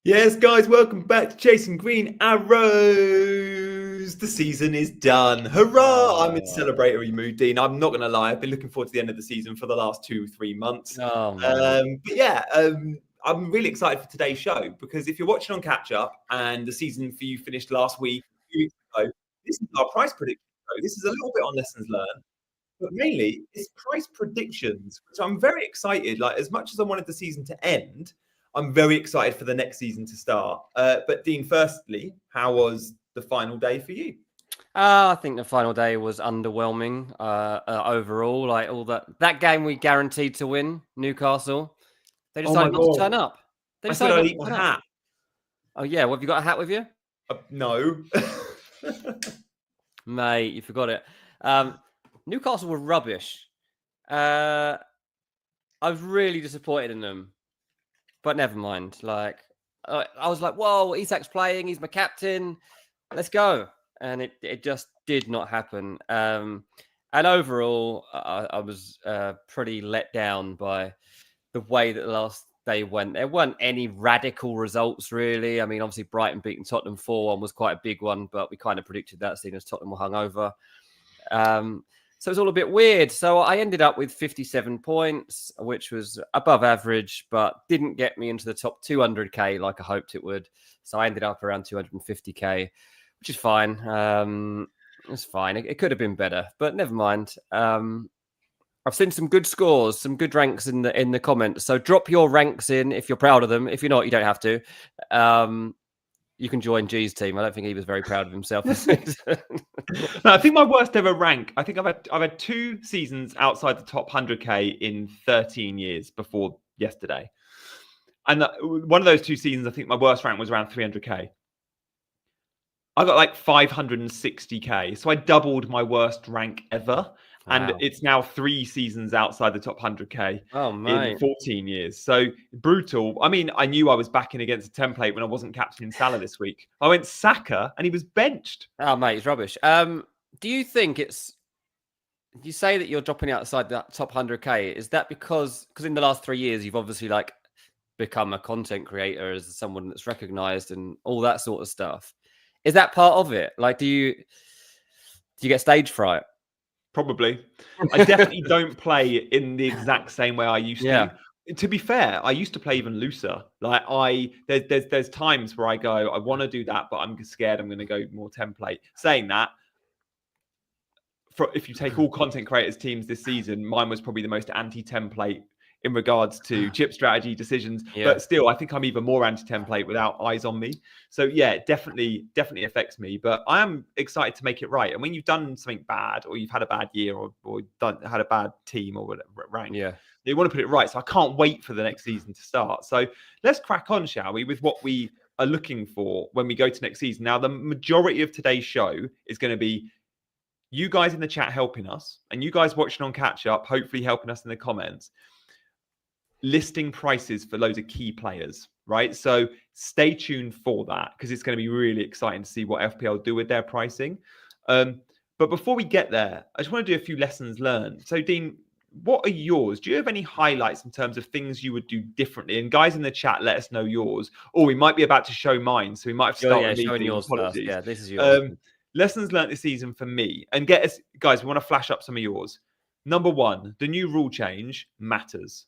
Yes, guys, welcome back to Chasing Green Arrows. The season is done. Hurrah! I'm in celebratory mood, Dean. I'm not going to lie. I've been looking forward to the end of the season for the last 2-3 months. I'm really excited for today's show because if you're watching on Catch Up and the season for you finished last week, 2 weeks ago, this is our price prediction show. This is a little bit on lessons learned, but mainly it's price predictions, which I'm very excited. Like, as much as I wanted the season to end, I'm very excited for the next season to start. But Dean, firstly, how was the final day for you? I think the final day was underwhelming overall. Like all that game we guaranteed to win, Newcastle, they decided not to turn up. I said I'd eat my hat. Oh yeah, well, have you got a hat with you? No. Mate, you forgot it. Newcastle were rubbish. I was really disappointed in them. But never mind. Like, I was like, whoa, Isak's playing. He's my captain. Let's go. And it just did not happen. And overall, I was pretty let down by the way that the last day went. There weren't any radical results, really. I mean, obviously, Brighton beating Tottenham 4-1 was quite a big one, but we kind of predicted that, seeing as Tottenham were hungover. So it's all a bit weird. So I ended up with 57 points, which was above average, but didn't get me into the top 200k like I hoped it would. So I ended up around 250k, which is fine. It's fine. It could have been better, but never mind. I've seen some good scores, some good ranks in the comments. So drop your ranks in if you're proud of them. If you're not, you don't have to. You can join G's team. I don't think he was very proud of himself this season. No, I think my worst ever rank. I think I've had 2 seasons outside the top 100k in 13 years before yesterday, and one of those 2 seasons, I think my worst rank was around 300k. I got like 560k, so I doubled my worst rank ever. And it's now 3 seasons outside the top 100k in 14 years. So brutal. I mean, I knew I was backing against a template when I wasn't captaining Salah this week. I went Saka and he was benched. Oh, mate, it's rubbish. Do you think you say that you're dropping outside that top 100k? Is that because in the last 3 years, you've obviously like become a content creator as someone that's recognized and all that sort of stuff? Is that part of it? Like, do you get stage fright? Probably. I definitely don't play in the exact same way I used to. To be fair, I used to play even looser. Like there's times where I go, I want to do that, but I'm scared I'm going to go more template. Saying that, if you take all content creators teams this season, mine was probably the most anti-template in regards to chip strategy decisions. But still, I think I'm even more anti-template without eyes on me. So yeah, it definitely affects me. But I am excited to make it right. And when you've done something bad, or you've had a bad year, or had a bad team or whatever rank, you want to put it right. So I can't wait for the next season to start. So let's crack on, shall we, with what we are looking for when we go to next season. Now, the majority of today's show is going to be you guys in the chat helping us, and you guys watching on Catch Up, hopefully helping us in the comments, listing prices for loads of key players, right? So stay tuned for that because it's going to be really exciting to see what FPL do with their pricing. But before we get there, I just want to do a few lessons learned. So Dean, what are yours? Do you have any highlights in terms of things you would do differently? And guys in the chat, let us know yours. Or we might be about to show mine, so we might have to start with showing yours first. Yeah, this is yours. Lessons learned this season for me. And get us, guys, we want to flash up some of yours. Number 1, the new rule change matters.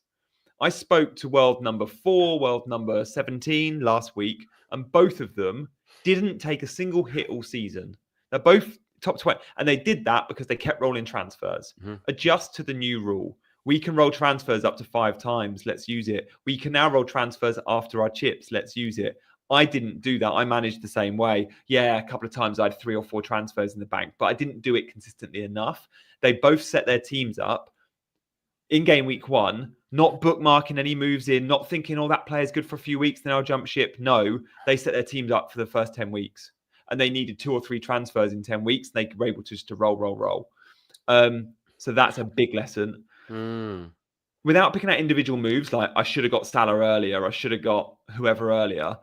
I spoke to world number 4, world number 17 last week, and both of them didn't take a single hit all season. They're both top 20, and they did that because they kept rolling transfers. Adjust to the new rule. We can roll transfers up to 5 times. Let's use it. We can now roll transfers after our chips. Let's use it. I didn't do that. I managed the same way. Yeah, a couple of times I had 3 or 4 transfers in the bank, but I didn't do it consistently enough. They both set their teams up in game week 1, not bookmarking any moves in, not thinking, oh, that player's good for a few weeks, then I'll jump ship. No, they set their teams up for the first 10 weeks. And they needed 2 or 3 transfers in 10 weeks. And they were able to just roll. So that's a big lesson. Without picking out individual moves, like I should have got Salah earlier, I should have got whoever earlier.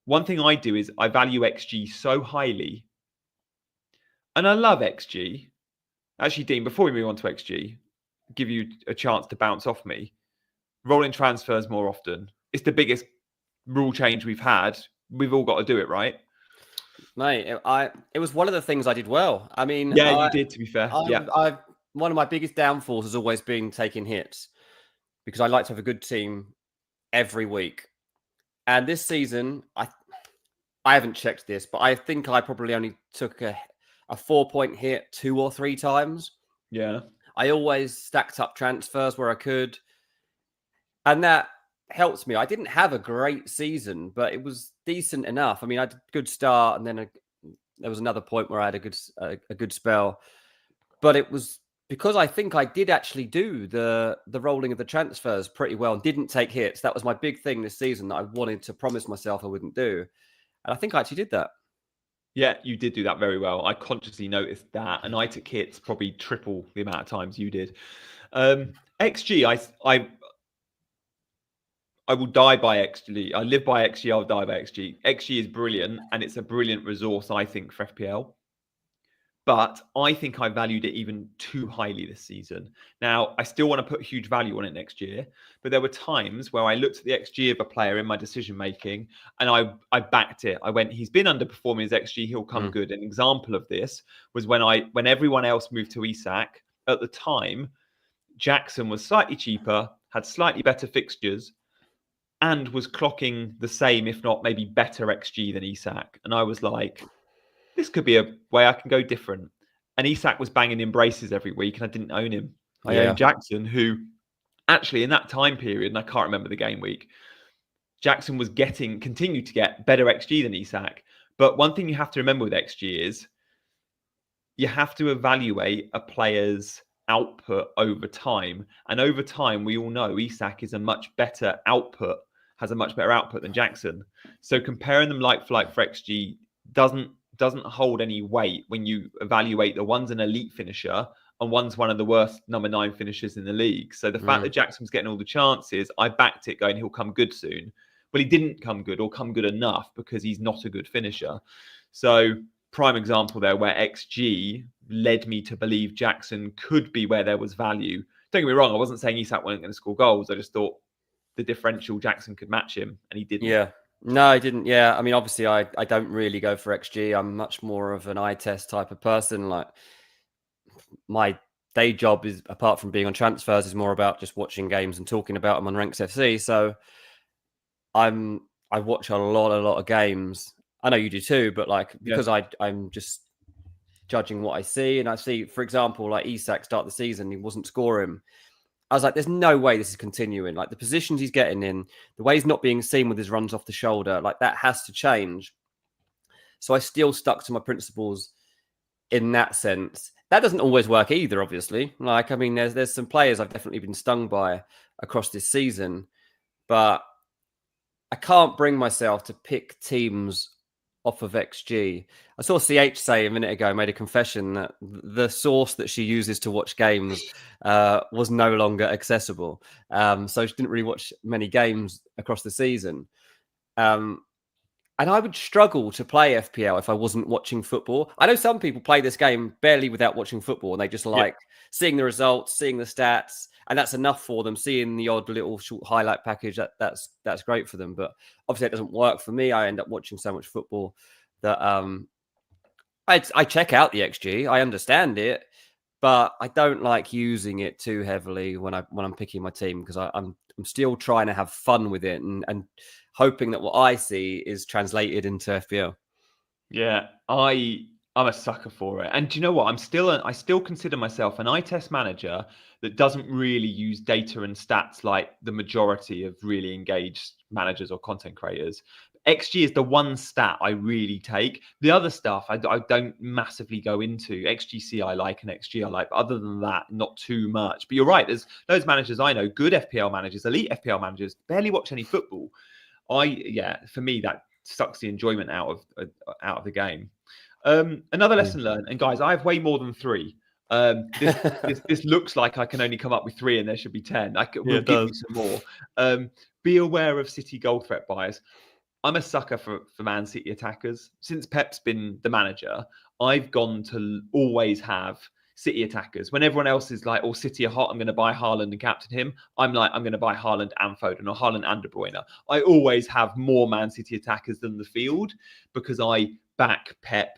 One thing I do is I value XG so highly. And I love XG. Actually, Dean, before we move on to XG, give you a chance to bounce off me. Rolling transfers more often. It's the biggest rule change we've had, we've all got to do it, right? Mate, it was one of the things I did well. I mean, Yeah, you did, to be fair. Yeah. One of my biggest downfalls has always been taking hits because I like to have a good team every week. And this season, I haven't checked this, but I think I probably only took a 4-point hit 2 or 3 times. Yeah. I always stacked up transfers where I could. And that helps me. I didn't have a great season, but it was decent enough. I mean, I had a good start, and then there was another point where I had a good spell. But it was because I think I did actually do the rolling of the transfers pretty well and didn't take hits. That was my big thing this season that I wanted to promise myself I wouldn't do. And I think I actually did that. Yeah, you did do that very well. I consciously noticed that, and I took hits probably triple the amount of times you did. XG, I will die by XG. I live by XG. I'll die by XG. XG is brilliant, and it's a brilliant resource, I think, for FPL. But I think I valued it even too highly this season. Now, I still want to put huge value on it next year, but there were times where I looked at the XG of a player in my decision making, and I backed it. I went, he's been underperforming his XG. He'll come good. An example of this was when everyone else moved to Isak. At the time, Jackson was slightly cheaper, had slightly better fixtures, and was clocking the same, if not maybe better XG than Isak. And I was like, this could be a way I can go different. And Isak was banging embraces every week, and I didn't own him. I owned Jackson, who actually in that time period, and I can't remember the game week, Jackson was continued to get better XG than Isak. But one thing you have to remember with XG is you have to evaluate a player's output over time. And over time, we all know Isak is a much better output, has a much better output than Jackson. So comparing them like for XG doesn't hold any weight when you evaluate the one's an elite finisher and one's one of the worst number 9 finishers in the league. So the fact that Jackson's getting all the chances, I backed it going, he'll come good soon. Well, he didn't come good or come good enough because he's not a good finisher. So prime example there where XG led me to believe Jackson could be where there was value. Don't get me wrong, I wasn't saying Isak wasn't going to score goals. I just thought the differential Jackson could match him, and he didn't. Yeah. No, I didn't. Yeah. I mean, obviously, I don't really go for XG. I'm much more of an eye test type of person. Like, my day job is, apart from being on transfers, is more about just watching games and talking about them on Ranks FC. So I watch a lot of games. I know you do too, but like, because I'm just judging what I see. And I see, for example, like Isak start the season, he wasn't scoring. I was like, there's no way this is continuing. Like, the positions he's getting in, the way he's not being seen with his runs off the shoulder, like, that has to change. So I still stuck to my principles in that sense. That doesn't always work either, obviously. Like, I mean, there's some players I've definitely been stung by across this season, but I can't bring myself to pick teams off of XG. I saw CH say a minute ago, made a confession that the source that she uses to watch games was no longer accessible. So she didn't really watch many games across the season. And I would struggle to play FPL if I wasn't watching football. I know some people play this game barely without watching football, and they just like seeing the results, seeing the stats, and that's enough for them. Seeing the odd little short highlight package, that's great for them. But obviously, it doesn't work for me. I end up watching so much football that I check out the XG. I understand it, but I don't like using it too heavily when I'm picking my team, because I'm still trying to have fun with it and hoping that what I see is translated into FPL. Yeah, I'm a sucker for it. And do you know what? I still consider myself an eye test manager that doesn't really use data and stats like the majority of really engaged managers or content creators. XG is the one stat I really take. The other stuff I don't massively go into. XGC I like and XG I like, but other than that, not too much. But you're right, there's those managers I know, good FPL managers, elite FPL managers, barely watch any football. For me, that sucks the enjoyment out of the game. Another lesson learned, and guys, I have way more than 3. This looks like I can only come up with 3, and there should be 10. We'll give you some more. Be aware of City goal threat bias. I'm a sucker for Man City attackers. Since Pep's been the manager, I've gone to always have City attackers. When everyone else is like, "Oh, City are hot, I'm going to buy Haaland and captain him," I'm like, "I'm going to buy Haaland and Foden, or Haaland and De Bruyne." I always have more Man City attackers than the field because I back Pep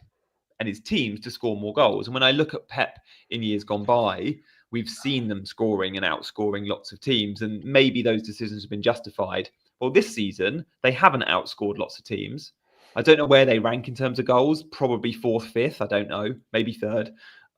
and his teams to score more goals. And when I look at Pep in years gone by, we've seen them scoring and outscoring lots of teams, and maybe those decisions have been justified. Well, this season, they haven't outscored lots of teams. I don't know where they rank in terms of goals, probably fourth, fifth, I don't know, maybe third.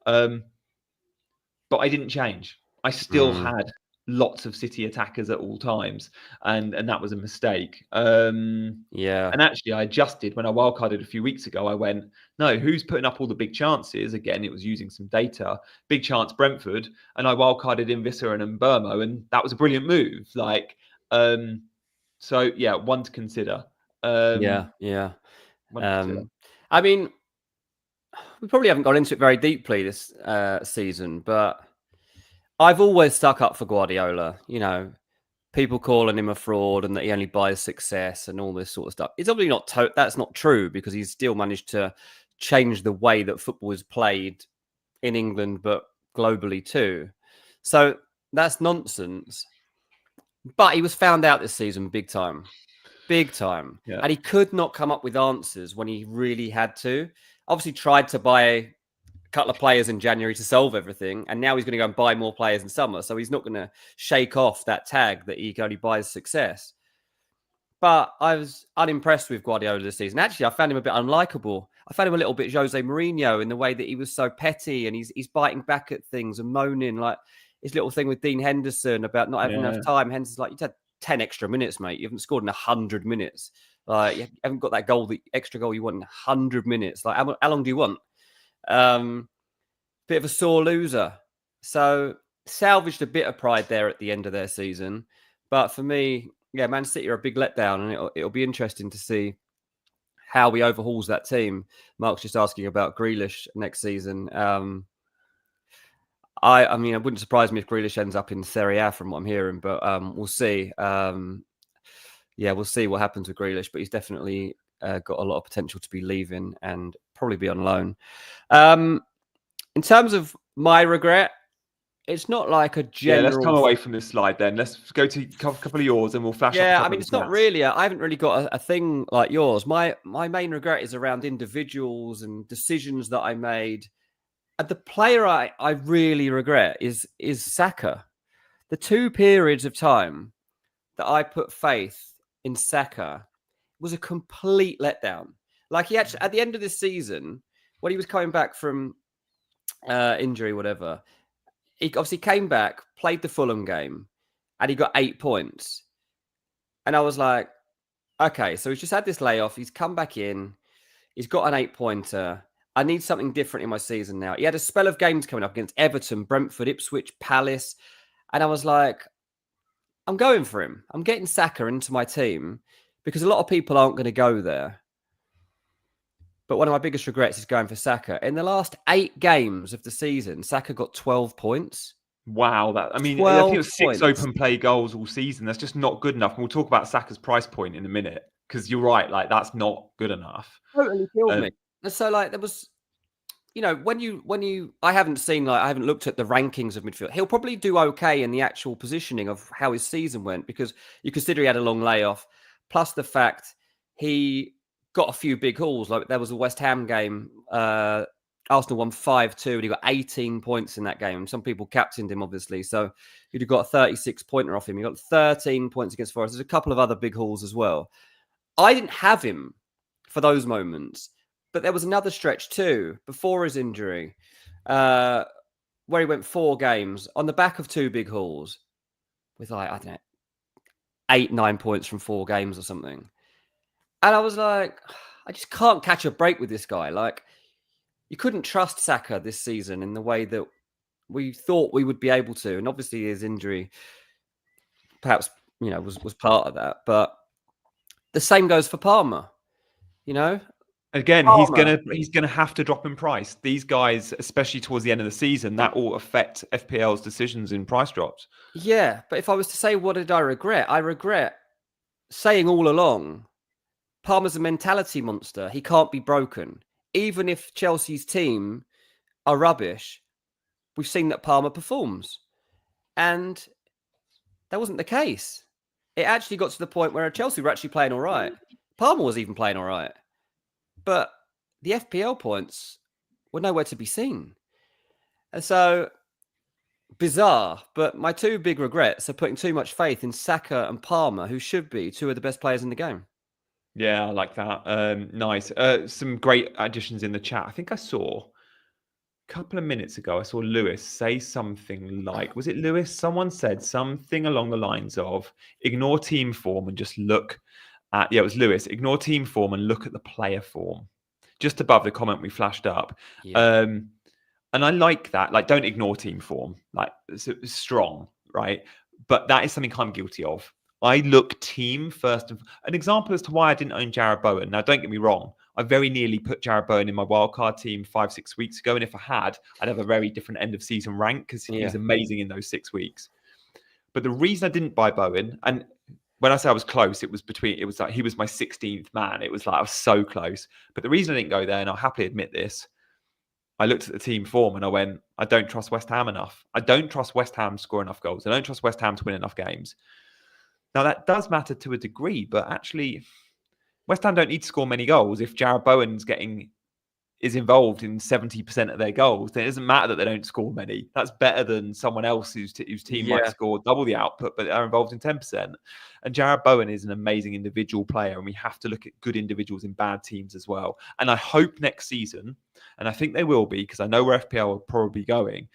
But I didn't change. I still had lots of City attackers at all times, and that was a mistake. Yeah. And actually, I adjusted when I wildcarded a few weeks ago. I went, no, who's putting up all the big chances? Again, it was using some data. Big chance, Brentford, and I wildcarded in Visser and Burmo, and that was a brilliant move. Like, so yeah, one to consider. Yeah. One to consider. I mean, we probably haven't gone into it very deeply this season, but I've always stuck up for Guardiola. You know, people calling him a fraud and that he only buys success and all this sort of stuff. It's obviously not that's not true, because he's still managed to change the way that football is played in England, but globally too. So that's nonsense. But he was found out this season big time. Yeah. And he could not come up with answers when he really had to. Obviously tried to buy a couple of players in January to solve everything, and now he's going to go and buy more players in summer. So he's not going to shake off that tag that he only buys success. But I was unimpressed with Guardiola this season. Actually, I found him a bit unlikable. I found him a little bit Jose Mourinho in the way that he was so petty and he's biting back at things and moaning, like his little thing with Dean Henderson about not having enough time. Henderson's like, you had 10 extra minutes, mate. You haven't scored in 100 minutes. You haven't got that goal, the extra goal you want in 100 minutes. Like, how long do you want? Bit of a sore loser. So salvaged a bit of pride there at the end of their season. But for me, yeah, Man City are a big letdown, and it'll be interesting to see how he overhauls that team. Mark's just asking about Grealish next season. I mean, it wouldn't surprise me if Grealish ends up in Serie A from what I'm hearing, but we'll see. We'll see what happens with Grealish, but he's definitely got a lot of potential to be leaving and probably be on loan. In terms of my regret, it's not like a general... Yeah, let's come away from this slide then. Let's go to a couple of yours and we'll flash up. Yeah, I mean, it's not really... I haven't really got a thing like yours. My main regret is around individuals and decisions that I made. And the player I really regret is Saka. The 2 periods of time that I put faith in Saka was a complete letdown. Like, he actually, at the end of this season, when he was coming back from injury, whatever, he obviously came back, played the Fulham game, and he got 8 points. And I was like, okay, so he's just had this layoff. He's come back in. He's got an 8-pointer. I need something different in my season now. He had a spell of games coming up against Everton, Brentford, Ipswich, Palace. And I was like, I'm going for him. I'm getting Saka into my team because a lot of people aren't going to go there. But one of my biggest regrets is going for Saka. In the last 8 games of the season, Saka got 12 points. Wow. I think it was 6 open play goals all season. That's just not good enough. And we'll talk about Saka's price point in a minute, because you're right. Like, that's not good enough. Totally killed me. And so, like, there was, you know, I haven't looked at the rankings of midfield. He'll probably do okay in the actual positioning of how his season went, because you consider he had a long layoff, plus the fact he got a few big hauls. Like, there was a West Ham game. Arsenal won 5-2, and he got 18 points in that game. Some people captained him, obviously. So he'd have got a 36-pointer off him. He got 13 points against Forest. There's a couple of other big hauls as well. I didn't have him for those moments. But there was another stretch too, before his injury, where he went 4 games on the back of 2 big hauls with, like, I don't know, 8-9 points from 4 games or something. And I was like, I just can't catch a break with this guy. Like, you couldn't trust Saka this season in the way that we thought we would be able to. And obviously his injury perhaps, you know, was part of that. But the same goes for Palmer, you know? Again, he's gonna have to drop in price. These guys, especially towards the end of the season, that will affect FPL's decisions in price drops. Yeah, but if I was to say what did I regret? I regret saying all along, Palmer's a mentality monster. He can't be broken. Even if Chelsea's team are rubbish, we've seen that Palmer performs. And that wasn't the case. It actually got to the point where Chelsea were actually playing all right. Palmer was even playing all right. But the FPL points were nowhere to be seen. And so, bizarre, but my two big regrets are putting too much faith in Saka and Palmer, who should be two of the best players in the game. Yeah, I like that. Nice. Some great additions in the chat. I think I saw a couple of minutes ago, I saw Lewis say something like, was it Lewis? Someone said something along the lines of, ignore team form and just look at, it was Lewis, ignore team form and look at the player form. Just above the comment we flashed up. Yeah. And I like that. Like, don't ignore team form. Like, it's strong, right? But that is something I'm guilty of. I look team first. An example as to why I didn't own Jarrod Bowen. Now, don't get me wrong. I very nearly put Jarrod Bowen in my wildcard team 5-6 weeks ago. And if I had, I'd have a very different end of season rank because he was amazing in those 6 weeks. But the reason I didn't buy Bowen, and when I say I was close, it was like he was my 16th man. It was like I was so close. But the reason I didn't go there, and I'll happily admit this, I looked at the team form and I went, I don't trust West Ham enough. I don't trust West Ham to score enough goals. I don't trust West Ham to win enough games. Now, that does matter to a degree, but actually, West Ham don't need to score many goals. If Jarrod Bowen's is involved in 70% of their goals, then it doesn't matter that they don't score many. That's better than someone else whose team might score double the output, but are involved in 10%. And Jarrod Bowen is an amazing individual player, and we have to look at good individuals in bad teams as well. And I hope next season, and I think they will be, because I know where FPL will probably going,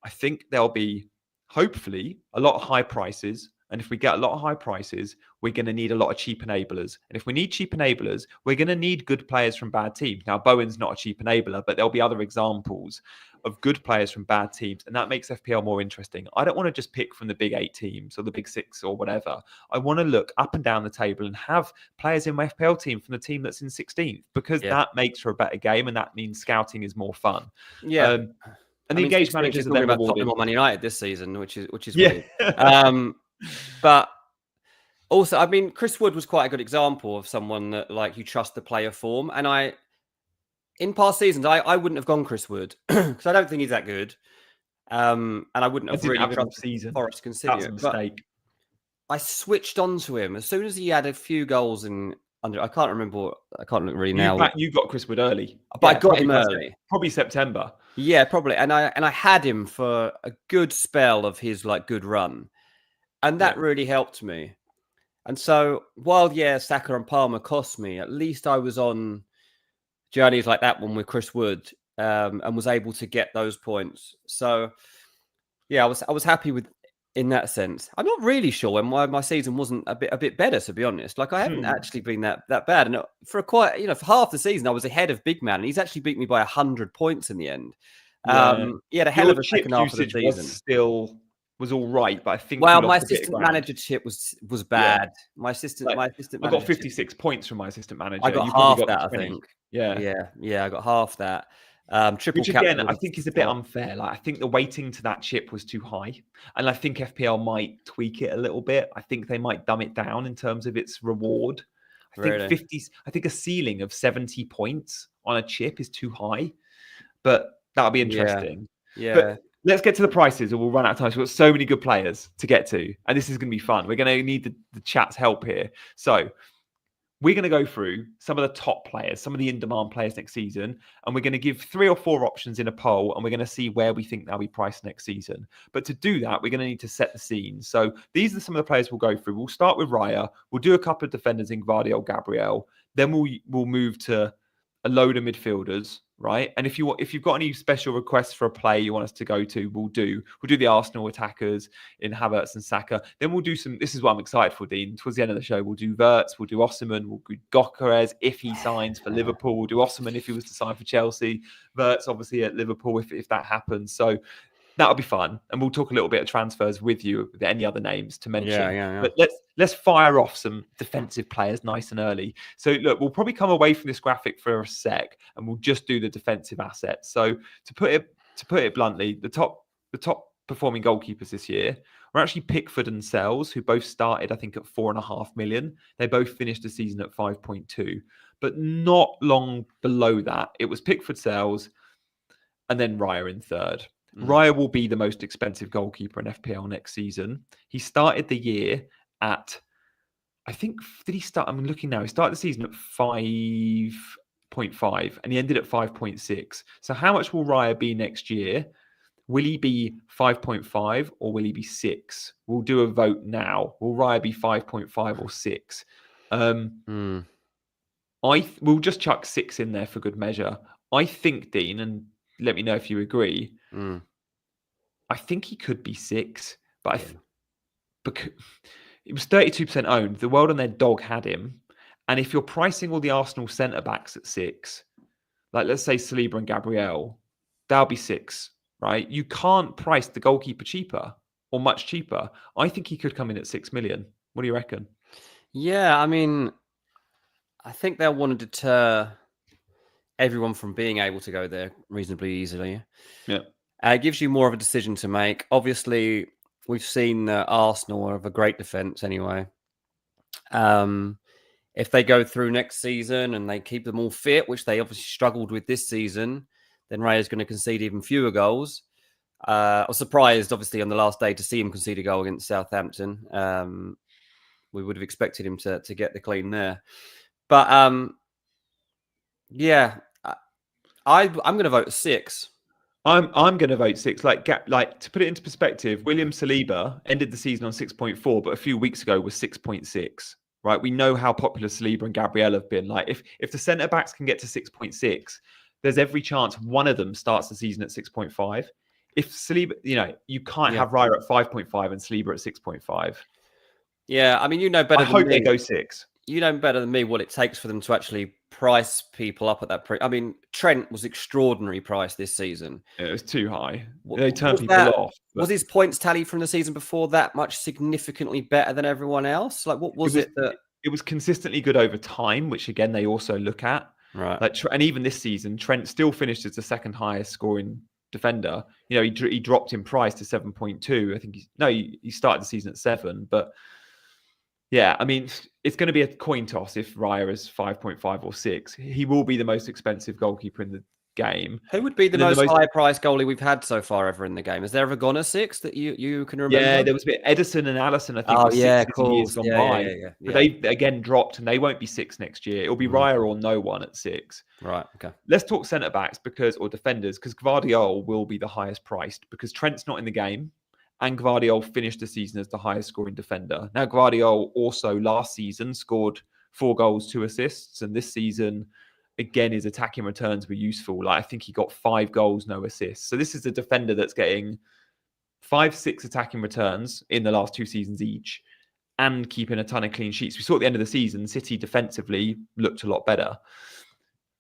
I think there'll be, hopefully, a lot of high prices. And if we get a lot of high prices, we're going to need a lot of cheap enablers. And if we need cheap enablers, we're going to need good players from bad teams. Now, Bowen's not a cheap enabler, but there'll be other examples of good players from bad teams. And that makes FPL more interesting. I don't want to just pick from the big 8 teams or the big 6 or whatever. I want to look up and down the table and have players in my FPL team from the team that's in 16th, because that makes for a better game. And that means scouting is more fun. Yeah. And the engaged managers are then about rewarded. Tottenham or Man United this season, which is weird. But also, I mean, Chris Wood was quite a good example of someone that, like, you trust the player form. And in past seasons, I wouldn't have gone Chris Wood because I don't think he's that good. And I wouldn't have really trusted Forest consider it. That's a mistake. I switched on to him as soon as he had a few goals in under. I can't really now. You got Chris Wood early, but I got him early, probably September. Yeah, probably. And I had him for a good spell of his good run. And that really helped me. And so, while, Saka and Palmer cost me, at least I was on journeys like that one with Chris Wood and was able to get those points. So, I was happy with in that sense. I'm not really sure why my season wasn't a bit better, to be honest. Like, I haven't actually been that bad. And for for half the season, I was ahead of Big Man, and he's actually beat me by 100 points in the end. He had a hell of a second half of the season. Was all right, but I think my assistant managership was bad. My assistant I got 56 points from my assistant manager. I got half that, I think. I got half that. Triple, which again, I think is a bit unfair. Like, I think the weighting to that chip was too high, and I think FPL might tweak it a little bit. I think they might dumb it down in terms of its reward. I think a ceiling of 70 points on a chip is too high, but that'll be interesting. But let's get to the prices or we'll run out of time. We've got so many good players to get to, and this is going to be fun. We're going to need the chat's help here. So we're going to go through some of the top players, some of the in-demand players next season, and we're going to give 3 or 4 options in a poll, and we're going to see where we think they'll be priced next season. But to do that, we're going to need to set the scene. So these are some of the players we'll go through. We'll start with Raya. We'll do a couple of defenders in Gvardiol, Gabriel. Then we'll move to a load of midfielders, right? And if you've got any special requests for a play you want us to go to, we'll do the Arsenal attackers in Havertz and Saka. Then we'll do this is what I'm excited for, Dean. Towards the end of the show, we'll do Writz, we'll do Osimhen, we'll do Gyokeres if he signs for Liverpool, we'll do Osimhen if he was to sign for Chelsea, Writz obviously at Liverpool if that happens. So that'll be fun. And we'll talk a little bit of transfers with you, with any other names to mention. But let's fire off some defensive players nice and early. So look, we'll probably come away from this graphic for a sec and we'll just do the defensive assets. So to put it bluntly, the top performing goalkeepers this year were actually Pickford and Sells, who both started, I think, at 4.5 million. They both finished the season at 5.2. But not long below that, it was Pickford, Sells, and then Raya in third. Raya will be the most expensive goalkeeper in FPL next season. He started the year at, I think, did he start? I'm looking now. He started the season at 5.5 and he ended at 5.6. So how much will Raya be next year? Will he be 5.5 or will he be 6? We'll do a vote now. Will Raya be 5.5 or 6? We'll just chuck 6 in there for good measure. I think, Dean, and let me know if you agree. I think he could be 6, but because it was 32% owned. The world and their dog had him. And if you're pricing all the Arsenal centre-backs at 6, like let's say Saliba and Gabriel, that'll be 6, right? You can't price the goalkeeper cheaper or much cheaper. I think he could come in at 6 million. What do you reckon? Yeah, I mean, I think they'll want to deter everyone from being able to go there reasonably easily. Yeah. It gives you more of a decision to make. Obviously, we've seen Arsenal have a great defence anyway. If they go through next season and they keep them all fit, which they obviously struggled with this season, then Raya's going to concede even fewer goals. I was surprised, obviously, on the last day to see him concede a goal against Southampton. We would have expected him to get the clean there. But, yeah, I'm going to vote 6. I'm going to vote 6. Like to put it into perspective, William Saliba ended the season on 6.4, but a few weeks ago was 6.6. Right? We know how popular Saliba and Gabriel have been. Like if the centre backs can get to 6.6, there's every chance one of them starts the season at 6.5. If Saliba, you can't have Raya at 5.5 and Saliba at 6.5. Yeah, I mean, you know better. I hope they go 6. You know better than me what it takes for them to actually price people up at that price. I mean, Trent was extraordinary price this season. It was too high. They turned people off. But... Was his points tally from the season before that much significantly better than everyone else? Like, what was it that... It was consistently good over time, which again, they also look at. Right. Like, and even this season, Trent still finished as the second highest scoring defender. He dropped in price to 7.2. I think he started the season at 7, but... Yeah, I mean, it's going to be a coin toss if Raya is 5.5 or 6. He will be the most expensive goalkeeper in the game. Who would be the most high-priced goalie we've had so far ever in the game? Has there ever gone a 6 that you can remember? Yeah, there was a bit Edison and Allison, I think. Oh, yeah, cool. Years gone by. Yeah. But they, again, dropped, and they won't be 6 next year. It'll be Raya or no one at 6. Right, okay. Let's talk centre-backs or defenders, because Gvardiol will be the highest priced, because Trent's not in the game. And Gvardiol finished the season as the highest scoring defender. Now, Gvardiol also last season scored 4 goals, 2 assists. And this season, again, his attacking returns were useful. Like, I think he got 5 goals, no assists. So this is a defender that's getting 5-6 attacking returns in the last 2 seasons each and keeping a ton of clean sheets. We saw at the end of the season, City defensively looked a lot better.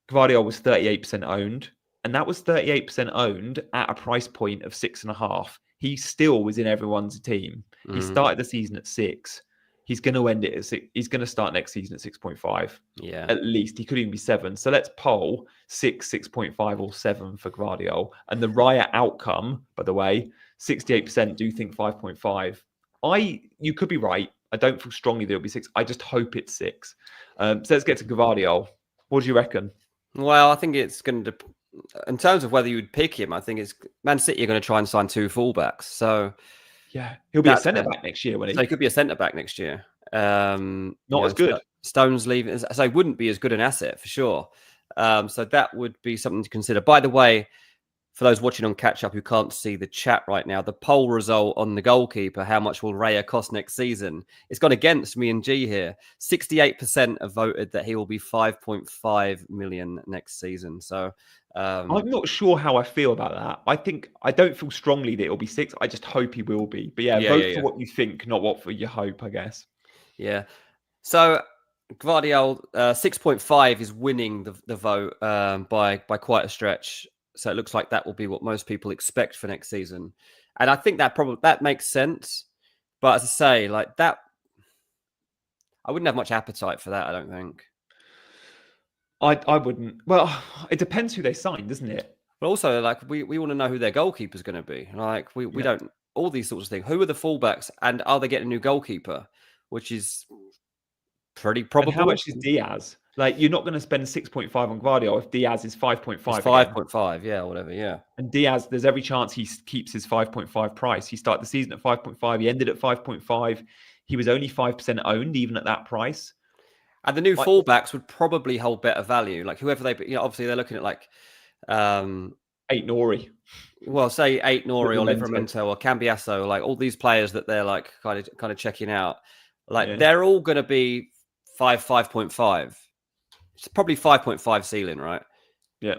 Gvardiol was 38% owned. And that was 38% owned at a price point of 6.5. He still was in everyone's team. He started the season at 6. He's going to end it at 6. He's going to start next season at 6.5. Yeah. At least. He could even be 7. So let's poll 6, 6.5 or 7 for Gvardiol. And the Raya outcome, by the way, 68% do think 5.5. You could be right. I don't feel strongly that it'll be 6. I just hope it's 6. So let's get to Gvardiol. What do you reckon? Well, I think it's going to... In terms of whether you would pick him, I think it's Man City are going to try and sign 2 fullbacks. So yeah, he'll be a centre back next year. So he could be a centre back next year. Not as good. Stones leaving, so he wouldn't be as good an asset for sure. So that would be something to consider. By the way, for those watching on catch up who can't see the chat right now, the poll result on the goalkeeper, how much will Raya cost next season? It's gone against me and G here. 68% have voted that he will be 5.5 million next season. So I'm not sure how I feel about that. I don't feel strongly that it'll be 6. I just hope he will be. But vote for what you think, not what for your hope, I guess. Yeah. So Gvardiol 6.5 is winning the vote by quite a stretch. So it looks like that will be what most people expect for next season. And I think that makes sense. But as I say, like that, I wouldn't have much appetite for that, I don't think. I wouldn't. Well, it depends who they sign, doesn't it? But also, like, we want to know who their goalkeeper's going to be. Like, we don't, all these sorts of things. Who are the fullbacks and are they getting a new goalkeeper? Which is pretty probable. And how much is Diaz? Like, you're not going to spend 6.5 on Gvardiol if Diaz is 5.5. It's 5.5, yeah, whatever, yeah. And Diaz, there's every chance he keeps his 5.5 price. He started the season at 5.5. He ended at 5.5. He was only 5% owned, even at that price. And the new fullbacks would probably hold better value. Like whoever they, obviously they're looking at like 8 Nori. Well, say 8 Nori or Livramento or Cambiasso, like all these players that they're like kind of checking out. Like they're all going to be 5.5. It's probably 5.5 ceiling, right? Yeah.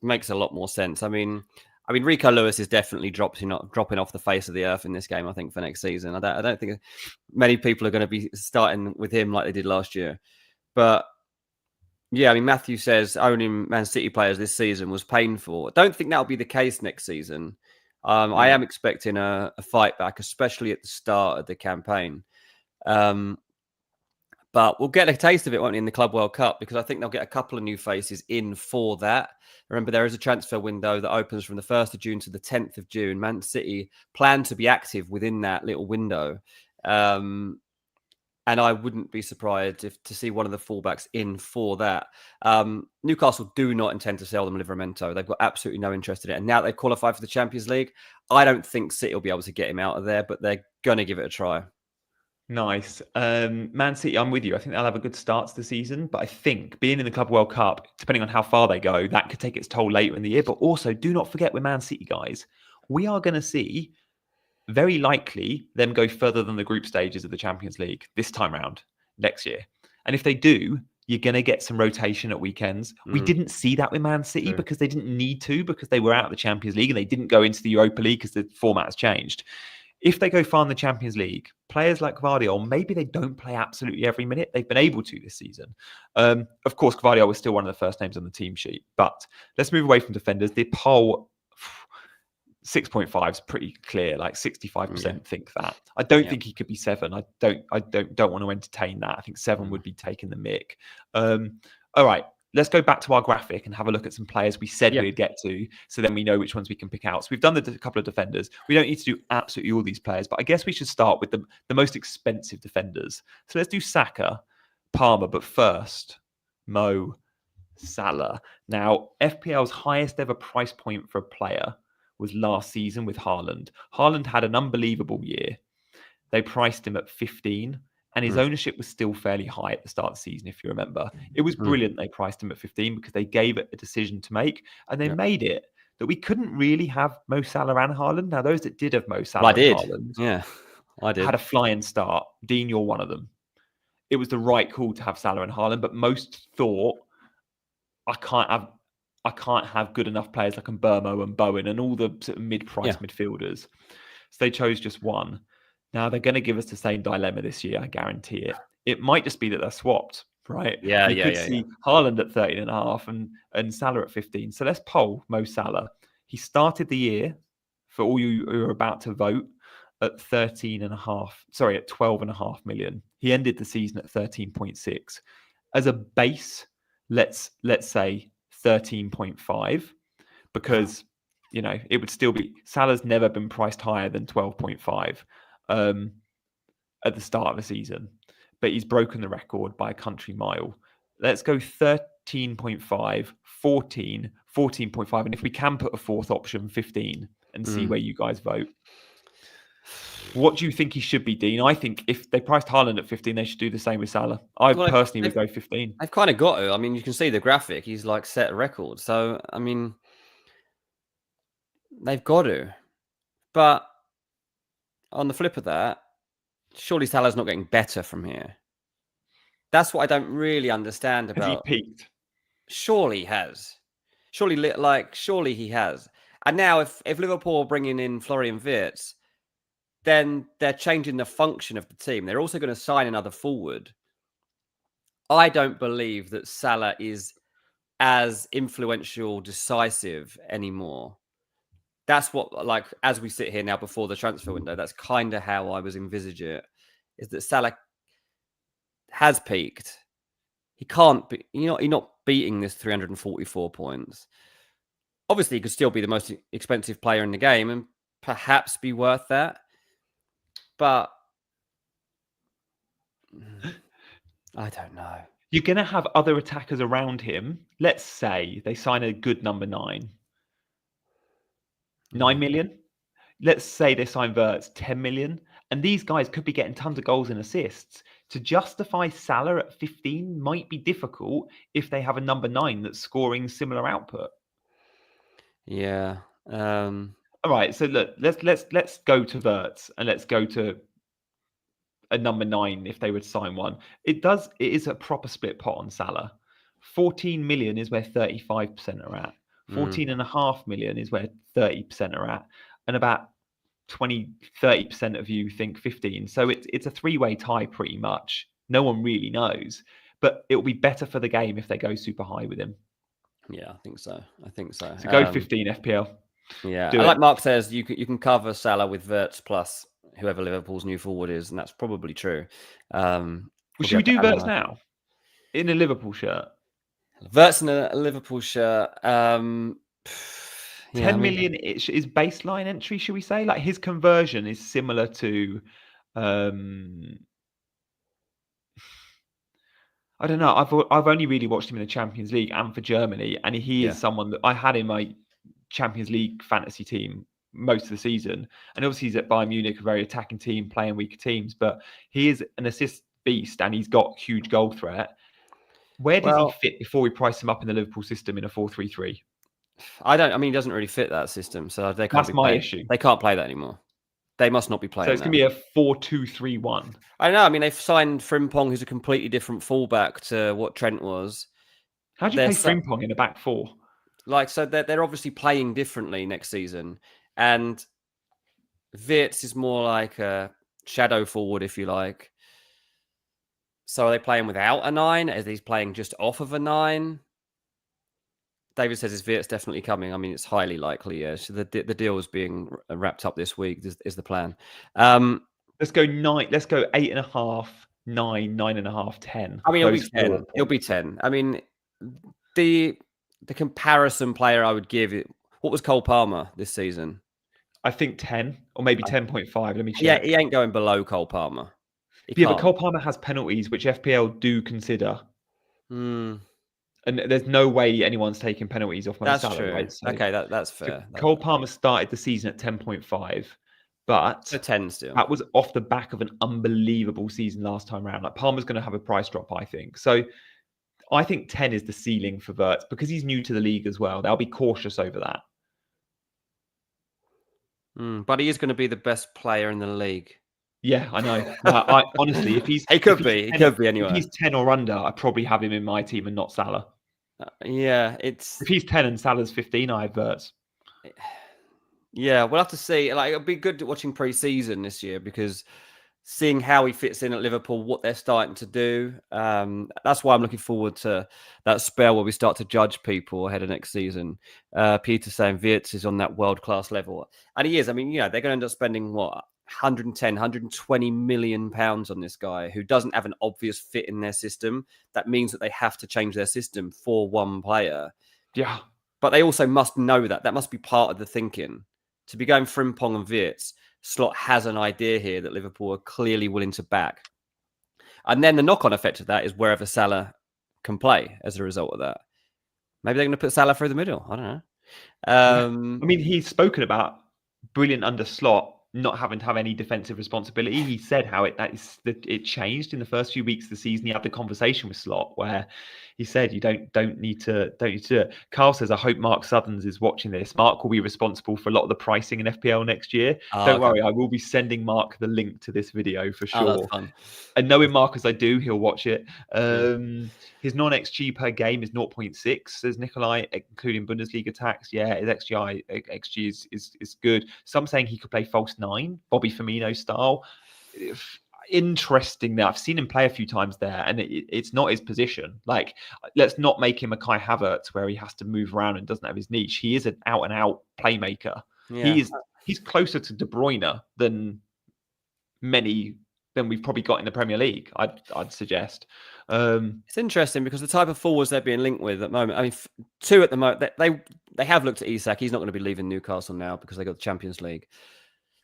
Makes a lot more sense. I mean, Rico Lewis is definitely dropping off the face of the earth in this game, I think, for next season. I don't think many people are going to be starting with him like they did last year. But yeah, I mean, Matthew says owning Man City players this season was painful. I don't think that'll be the case next season. I am expecting a fight back, especially at the start of the campaign. But we'll get a taste of it, won't we, in the Club World Cup, because I think they'll get a couple of new faces in for that. Remember, there is a transfer window that opens from the 1st of June to the 10th of June. Man City plan to be active within that little window. And I wouldn't be surprised to see one of the fullbacks in for that. Newcastle do not intend to sell them Livramento. They've got absolutely no interest in it. And now they've qualified for the Champions League. I don't think City will be able to get him out of there, but they're going to give it a try. Nice. Man City, I'm with you. I think they'll have a good start to the season, but I think being in the Club World Cup, depending on how far they go, that could take its toll later in the year. But also, do not forget with Man City, guys, we are going to see very likely them go further than the group stages of the Champions League this time round next year. And if they do, you're going to get some rotation at weekends. We didn't see that with Man City because they didn't need to, because they were out of the Champions League and they didn't go into the Europa League because the format has changed. If they go far in the Champions League, players like Gvardiol, maybe they don't play absolutely every minute. They've been able to this season. Of course, Gvardiol was still one of the first names on the team sheet. But let's move away from defenders. The poll 6.5 is pretty clear. Like 65% think that. I don't think he could be 7. I don't want to entertain that. I think 7 would be taking the mick. All right. Let's go back to our graphic and have a look at some players we said we'd get to, so then we know which ones we can pick out. So we've done a couple of defenders. We don't need to do absolutely all these players, but I guess we should start with the most expensive defenders. So let's do Saka, Palmer, but first, Mo Salah. Now, FPL's highest ever price point for a player was last season with Haaland. Haaland had an unbelievable year. They priced him at 15. And his ownership was still fairly high at the start of the season, if you remember. It was brilliant they priced him at 15 because they gave it a decision to make. And they made it that we couldn't really have Mo Salah and Haaland. Now, those that did have Mo Salah and Haaland I did. had a flying start. Dean, you're one of them. It was the right call to have Salah and Haaland, but most thought, I can't have good enough players like Mbermo and Bowen and all the sort of mid-price midfielders. So they chose just one. Now, they're going to give us the same dilemma this year, I guarantee it. It might just be that they're swapped, right? You could see Haaland at 13.5 and Salah at 15. So let's poll Mo Salah. He started the year, for all you who are about to vote, at 12.5 million. He ended the season at 13.6. As a base, let's say 13.5, because, it would still be... Salah's never been priced higher than 12.5. At the start of the season, but he's broken the record by a country mile. Let's go 13.5, 14, 14.5, and if we can put a fourth option, 15, and see where you guys vote. What do you think he should be, Dean? I think if they priced Haaland at 15, they should do the same with Salah. I personally would go 15. I've kind of got to. I mean, you can see the graphic. He's like set a record. So, I mean, they've got to. But on the flip of that, surely Salah's not getting better from here. That's what I don't really understand about. Has he peaked? Surely he has. Surely he has. And now if Liverpool are bringing in Florian Writz, then they're changing the function of the team. They're also going to sign another forward. I don't believe that Salah is as influential, decisive anymore. That's what, as we sit here now before the transfer window, that's kind of how I was envisaging it, is that Salah has peaked. He can't be, you're not beating this 344 points. Obviously, he could still be the most expensive player in the game and perhaps be worth that. But I don't know. You're going to have other attackers around him. Let's say they sign a good number 9. 9 million. Let's say they sign Wirtz 10 million. And these guys could be getting tons of goals and assists. To justify Salah at 15 might be difficult if they have a number 9 that's scoring similar output. Yeah. All right. So look, let's go to Wirtz and let's go to a number 9 if they would sign one. It is a proper split pot on Salah. 14 million is where 35% are at. 14.5 million is where 30% are at. And about 30% of you think 15. So it's a 3-way tie pretty much. No one really knows. But it will be better for the game if they go super high with him. Yeah, I think so. So go 15 FPL. Yeah. Do like Mark says, you can cover Salah with Wirtz plus whoever Liverpool's new forward is, and that's probably true. Well, should we do Wirtz now? In a Liverpool shirt? Wirtz in a Liverpool shirt. 10 million is baseline entry, should we say? Like his conversion is similar to I don't know. I've only really watched him in the Champions League and for Germany, and he is someone that I had in my Champions League fantasy team most of the season. And obviously he's at Bayern Munich, a very attacking team, playing weaker teams, but he is an assist beast and he's got huge goal threat. Where does he fit before we price him up in the Liverpool system in a 4-3-3? He doesn't really fit that system, so they can't. That's my issue. They can't play that anymore. They must not be playing. So it's going to be a 4-2-3-1. I know. I mean, they've signed Frimpong, who's a completely different fullback to what Trent was. How do you play Frimpong in a back 4? So they're obviously playing differently next season, and Wirtz is more like a shadow forward, if you like. So are they playing without a 9? Is he playing just off of a 9? David says is Wirtz definitely coming. I mean, it's highly likely. Yeah, so the deal is being wrapped up this week. Is the plan? Let's go 9. Let's go 8.5, 9, 9.5, 10. I mean, it'll be 10. It'll be 10. I mean, the comparison player I would give it. What was Cole Palmer this season? I think 10 or maybe 10.5. Let me check. Yeah, he ain't going below Cole Palmer. But Cole Palmer has penalties, which FPL do consider. And there's no way anyone's taking penalties off my salary. True. Right? So, okay, that's fair. So Cole Palmer started the season at 10.5, but so 10 still. That was off the back of an unbelievable season last time around. Like Palmer's going to have a price drop, I think. So I think 10 is the ceiling for Wirtz because he's new to the league as well. They'll be cautious over that. But he is going to be the best player in the league. Yeah, I know. I honestly, if he's he could be anyway. If he's 10 or under, I'd probably have him in my team and not Salah. If he's 10 and Salah's 15, I have Wirtz. Yeah, we'll have to see. Like it'll be good watching pre-season this year because seeing how he fits in at Liverpool, what they're starting to do. That's why I'm looking forward to that spell where we start to judge people ahead of next season. Peter saying Wirtz is on that world-class level. And he is. I mean, they're going to end up spending, 110, 120 million pounds on this guy who doesn't have an obvious fit in their system. That means that they have to change their system for one player. Yeah. But they also must know that. That must be part of the thinking. To be going Frimpong and Wirtz, Slot has an idea here that Liverpool are clearly willing to back. And then the knock-on effect of that is wherever Salah can play as a result of that. Maybe they're going to put Salah through the middle. I don't know. I mean, he's spoken about brilliant under Slot not having to have any defensive responsibility. He said how it changed in the first few weeks of the season. He had the conversation with Slot where he said, "You don't need to do it." Carl says, "I hope Mark Southerns is watching this. Mark will be responsible for a lot of the pricing in FPL next year. Don't worry, I will be sending Mark the link to this video for sure." That's fun. And knowing Mark as I do, he'll watch it. His non-XG per game is 0.6, says Nikolai, including Bundesliga tax. Yeah, his XG is good. Some saying he could play false 9, Bobby Firmino style. Interesting that I've seen him play a few times there, and it's not his position. Like, let's not make him a Kai Havertz where he has to move around and doesn't have his niche. He is an out-and-out playmaker. Yeah. He's closer to De Bruyne than we've probably got in the Premier League, I'd suggest. It's interesting because the type of forwards they're being linked with at the moment, I mean, 2 at the moment, they have looked at Isak. He's not going to be leaving Newcastle now because they got the Champions League.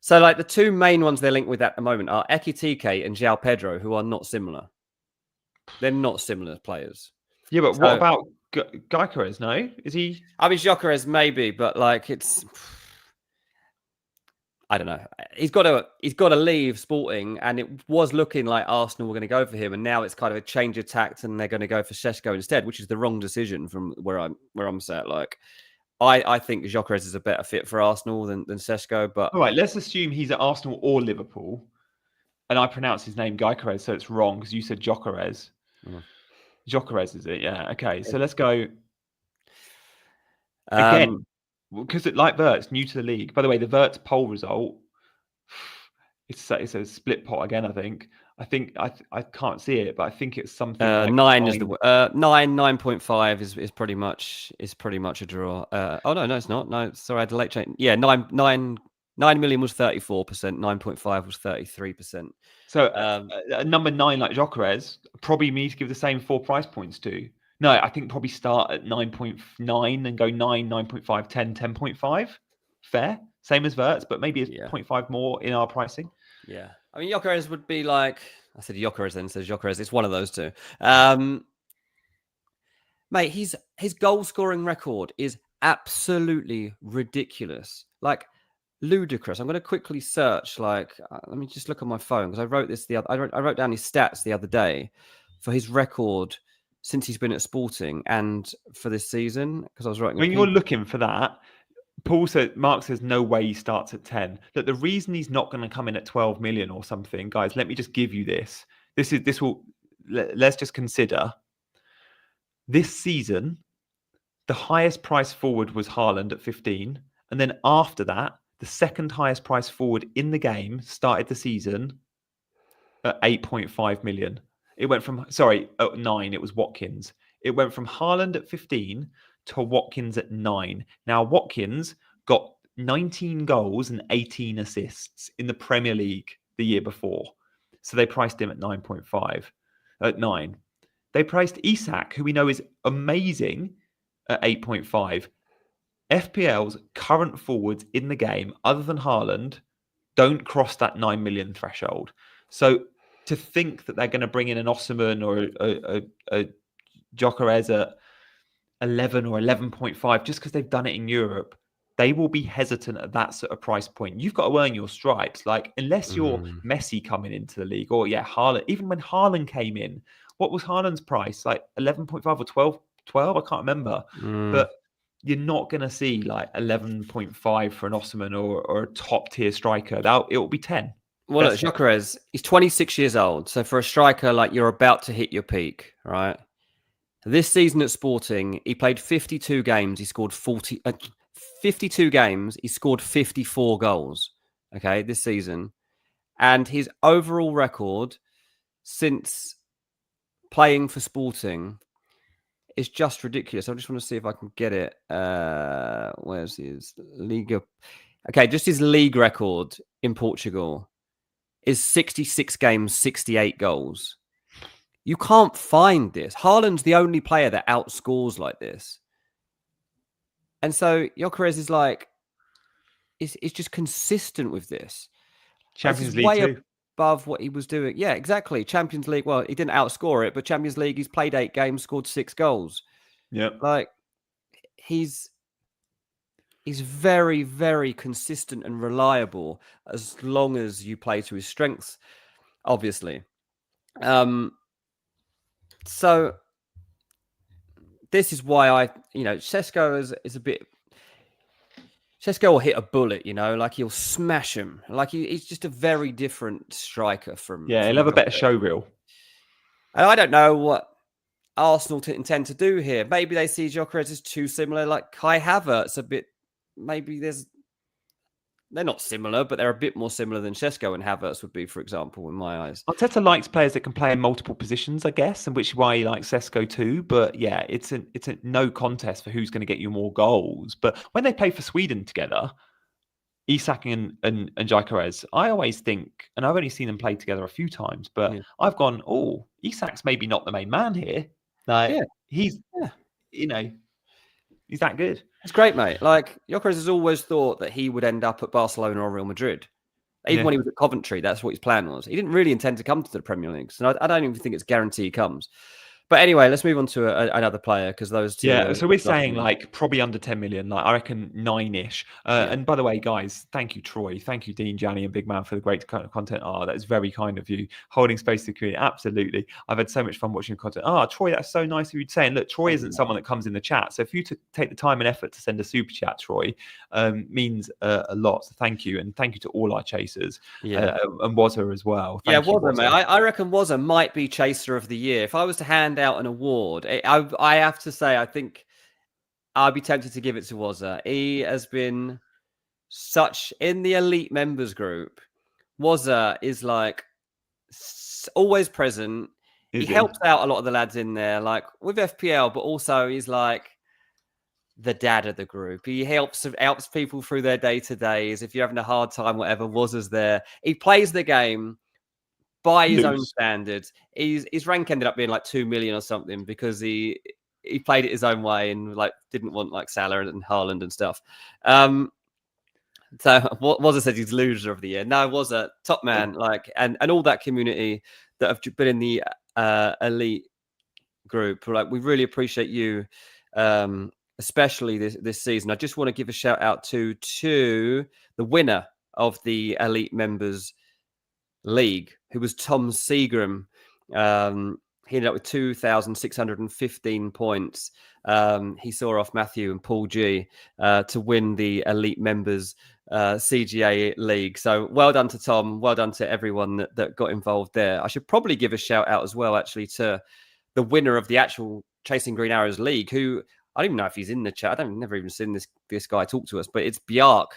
So, like, the 2 main ones they're linked with at the moment are Ekitike and João Pedro, who are not similar. They're not similar players. Yeah, but So- what about Gyokeres? No, is he? I mean, Gyokeres maybe, but like it's. I don't know. He's got to leave Sporting, and it was looking like Arsenal were going to go for him, and now it's kind of a change of tact, and they're going to go for Šeško instead, which is the wrong decision from where I'm sat. Like, I think Gyokeres is a better fit for Arsenal than Šeško. But All right, let's assume he's at Arsenal or Liverpool, and I pronounce his name Gyokeres, so it's wrong because you said Gyokeres. Gyokeres is it? Yeah. Okay, so let's go again. Because like Wirtz, new to the league. By the way, the Wirtz poll result, it's a split pot again. I can't see it, but I think it's something. Like 9 is the 9.5 is pretty much a draw. Oh no, it's not. No, sorry, I had a late change. Yeah, 9 million was 34%. 9.5 was 33%. So number 9 like Gyokeres probably need to give the same 4 price points to. No, I think probably start at 9.9 and go 9, 9.5, 10, 10.5. Fair. Same as Wirtz, but maybe it's 0.5 more in our pricing. Yeah. I mean, Gyokeres would be like... I said Gyokeres then, says Gyokeres. It's one of those two. Mate, his goal-scoring record is absolutely ridiculous. Like, ludicrous. I'm going to quickly search, let me just look on my phone, because I wrote this I wrote down his stats the other day for his record since he's been at Sporting and for this season, because I was writing. When you're looking for that, Mark says no way he starts at 10. That the reason he's not going to come in at 12 million or something, guys, let me just give you this. Let's just consider this season, the highest price forward was Haaland at 15. And then after that, the second highest price forward in the game started the season at 8.5 million. It went from, at 9, it was Watkins. It went from Haaland at 15 to Watkins at 9. Now, Watkins got 19 goals and 18 assists in the Premier League the year before. So they priced him at 9. They priced Isak, who we know is amazing, at 8.5. FPL's current forwards in the game, other than Haaland, don't cross that 9 million threshold. So to think that they're going to bring in an Osimhen or a Gyokeres at 11 or 11.5 just because they've done it in Europe, they will be hesitant at that sort of price point. You've got to earn your stripes. Like, unless you're Messi coming into the league, or Haaland, even when Haaland came in, what was Haaland's price? Like 11.5 or 12? I can't remember. But you're not going to see like 11.5 for an Osimhen or a top tier striker. It will be 10. Well, look, Gyokeres, he's 26 years old. So for a striker, like, you're about to hit your peak, right? This season at Sporting, he played 52 games. He scored 52 games. He scored 54 goals. Okay, this season. And his overall record since playing for Sporting is just ridiculous. I just want to see if I can get it. Where's his Liga? Okay, just his league record in Portugal is 66 games, 68 goals. You can't find this. Haaland's the only player that outscores like this. And so Gyokeres is like, it's just consistent with this. Champions League way too. Above what he was doing. Yeah, exactly. Champions League, well, he didn't outscore it, but Champions League, he's played 8 games, scored 6 goals. Yeah. Like, he's very, very consistent and reliable as long as you play to his strengths, obviously. So this is why Šeško is a bit... Šeško will hit a bullet, like he'll smash him. Like he's just a very different striker from... Yeah, he'll have a better show reel. And I don't know what Arsenal intend to do here. Maybe they see Gyokeres as too similar, like Kai Havertz a bit. Maybe they're not similar, but they're a bit more similar than Šeško and Havertz would be, for example, in my eyes. Arteta likes players that can play in multiple positions, I guess, and which is why he likes Šeško too. But yeah, it's a no contest for who's going to get you more goals. But when they play for Sweden together, Isak and Gyokeres, I always think, and I've only seen them play together a few times, but I've gone, oh, Isak's maybe not the main man here. Like, he's that good. It's great, mate. Like, Gyokeres has always thought that he would end up at Barcelona or Real Madrid. Even when he was at Coventry, that's what his plan was. He didn't really intend to come to the Premier League. So I don't even think it's guaranteed he comes. But anyway, let's move on to another player because those two. Yeah, so we're saying like probably under 10 million, like I reckon 9-ish. And by the way, guys, thank you, Troy. Thank you, Dean, Gianni, and Big Man for the great content. That is very kind of you. Holding space to the community. Absolutely. I've had so much fun watching content. Troy, that's so nice of you to say. And look, Troy isn't someone that comes in the chat. So if you take the time and effort to send a super chat, Troy, means a lot. So thank you. And thank you to all our chasers. And Wazza as well. Thank you, Wazza, mate. I reckon Wazza might be Chaser of the Year. If I was to hand out an award, I have to say, I think I'd be tempted to give it to Wazza. He has been such in the elite members group. Wazza is like always present. He helps out a lot of the lads in there, like with FPL, but also he's like the dad of the group. He helps people through their day-to-days. If you're having a hard time, whatever, Wazza's there. He plays the game by his own standards. His rank ended up being like 2 million or something because he played it his own way and like didn't want like Salah and Haaland and stuff. So Wazza said he's loser of the year. No, Wazza, top man, like and all that community that have been in the elite group. Like we really appreciate you, especially this season. I just want to give a shout out to the winner of the elite members league, who was Tom Seagram. He ended up with 2,615 points. He saw off Matthew and Paul G to win the elite members CGA league. So well done to Tom. Well done to everyone that got involved there. I should probably give a shout out as well, actually, to the winner of the actual Chasing Green Arrows league, who I don't even know if he's in the chat. I've never even seen this guy talk to us, but it's Bjark,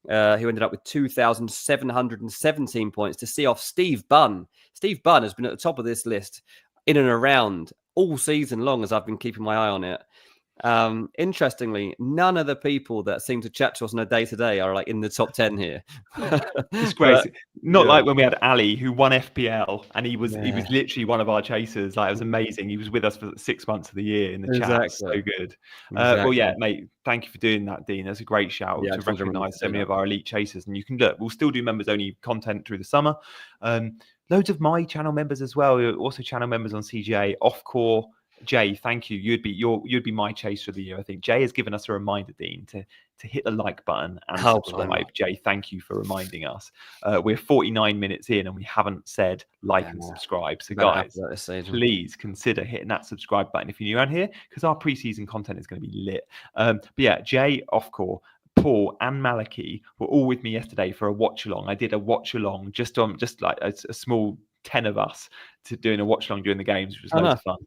who ended up with 2,717 points to see off Steve Bunn. Steve Bunn has been at the top of this list in and around all season long as I've been keeping my eye on it. Interestingly, none of the people that seem to chat to us on a day-to-day are like in the top 10 here. It's great. Not like when we had Ali, who won FPL, and he was literally one of our chasers. Like, it was amazing. He was with us for 6 months of the year in the chat. So good. Well, yeah, mate, thank you for doing that, Dean. That's a great shout to recognise so many of our elite chasers. And you can look, we'll still do members-only content through the summer. Loads of my channel members as well. Also channel members on CGA, Off-Core. Jay, thank you. You'd be my chaser of the year. I think Jay has given us a reminder, Dean, to hit the like button and subscribe. Jay, thank you for reminding us. We're 49 minutes in and we haven't said like and subscribe. So guys, please consider hitting that subscribe button if you're new around here, because our preseason content is going to be lit. But yeah, Jay, Off-Core, Paul and Maliki were all with me yesterday for a watch along. I did a watch along just like a small 10 of us to doing a watch along during the games, which was loads of fun.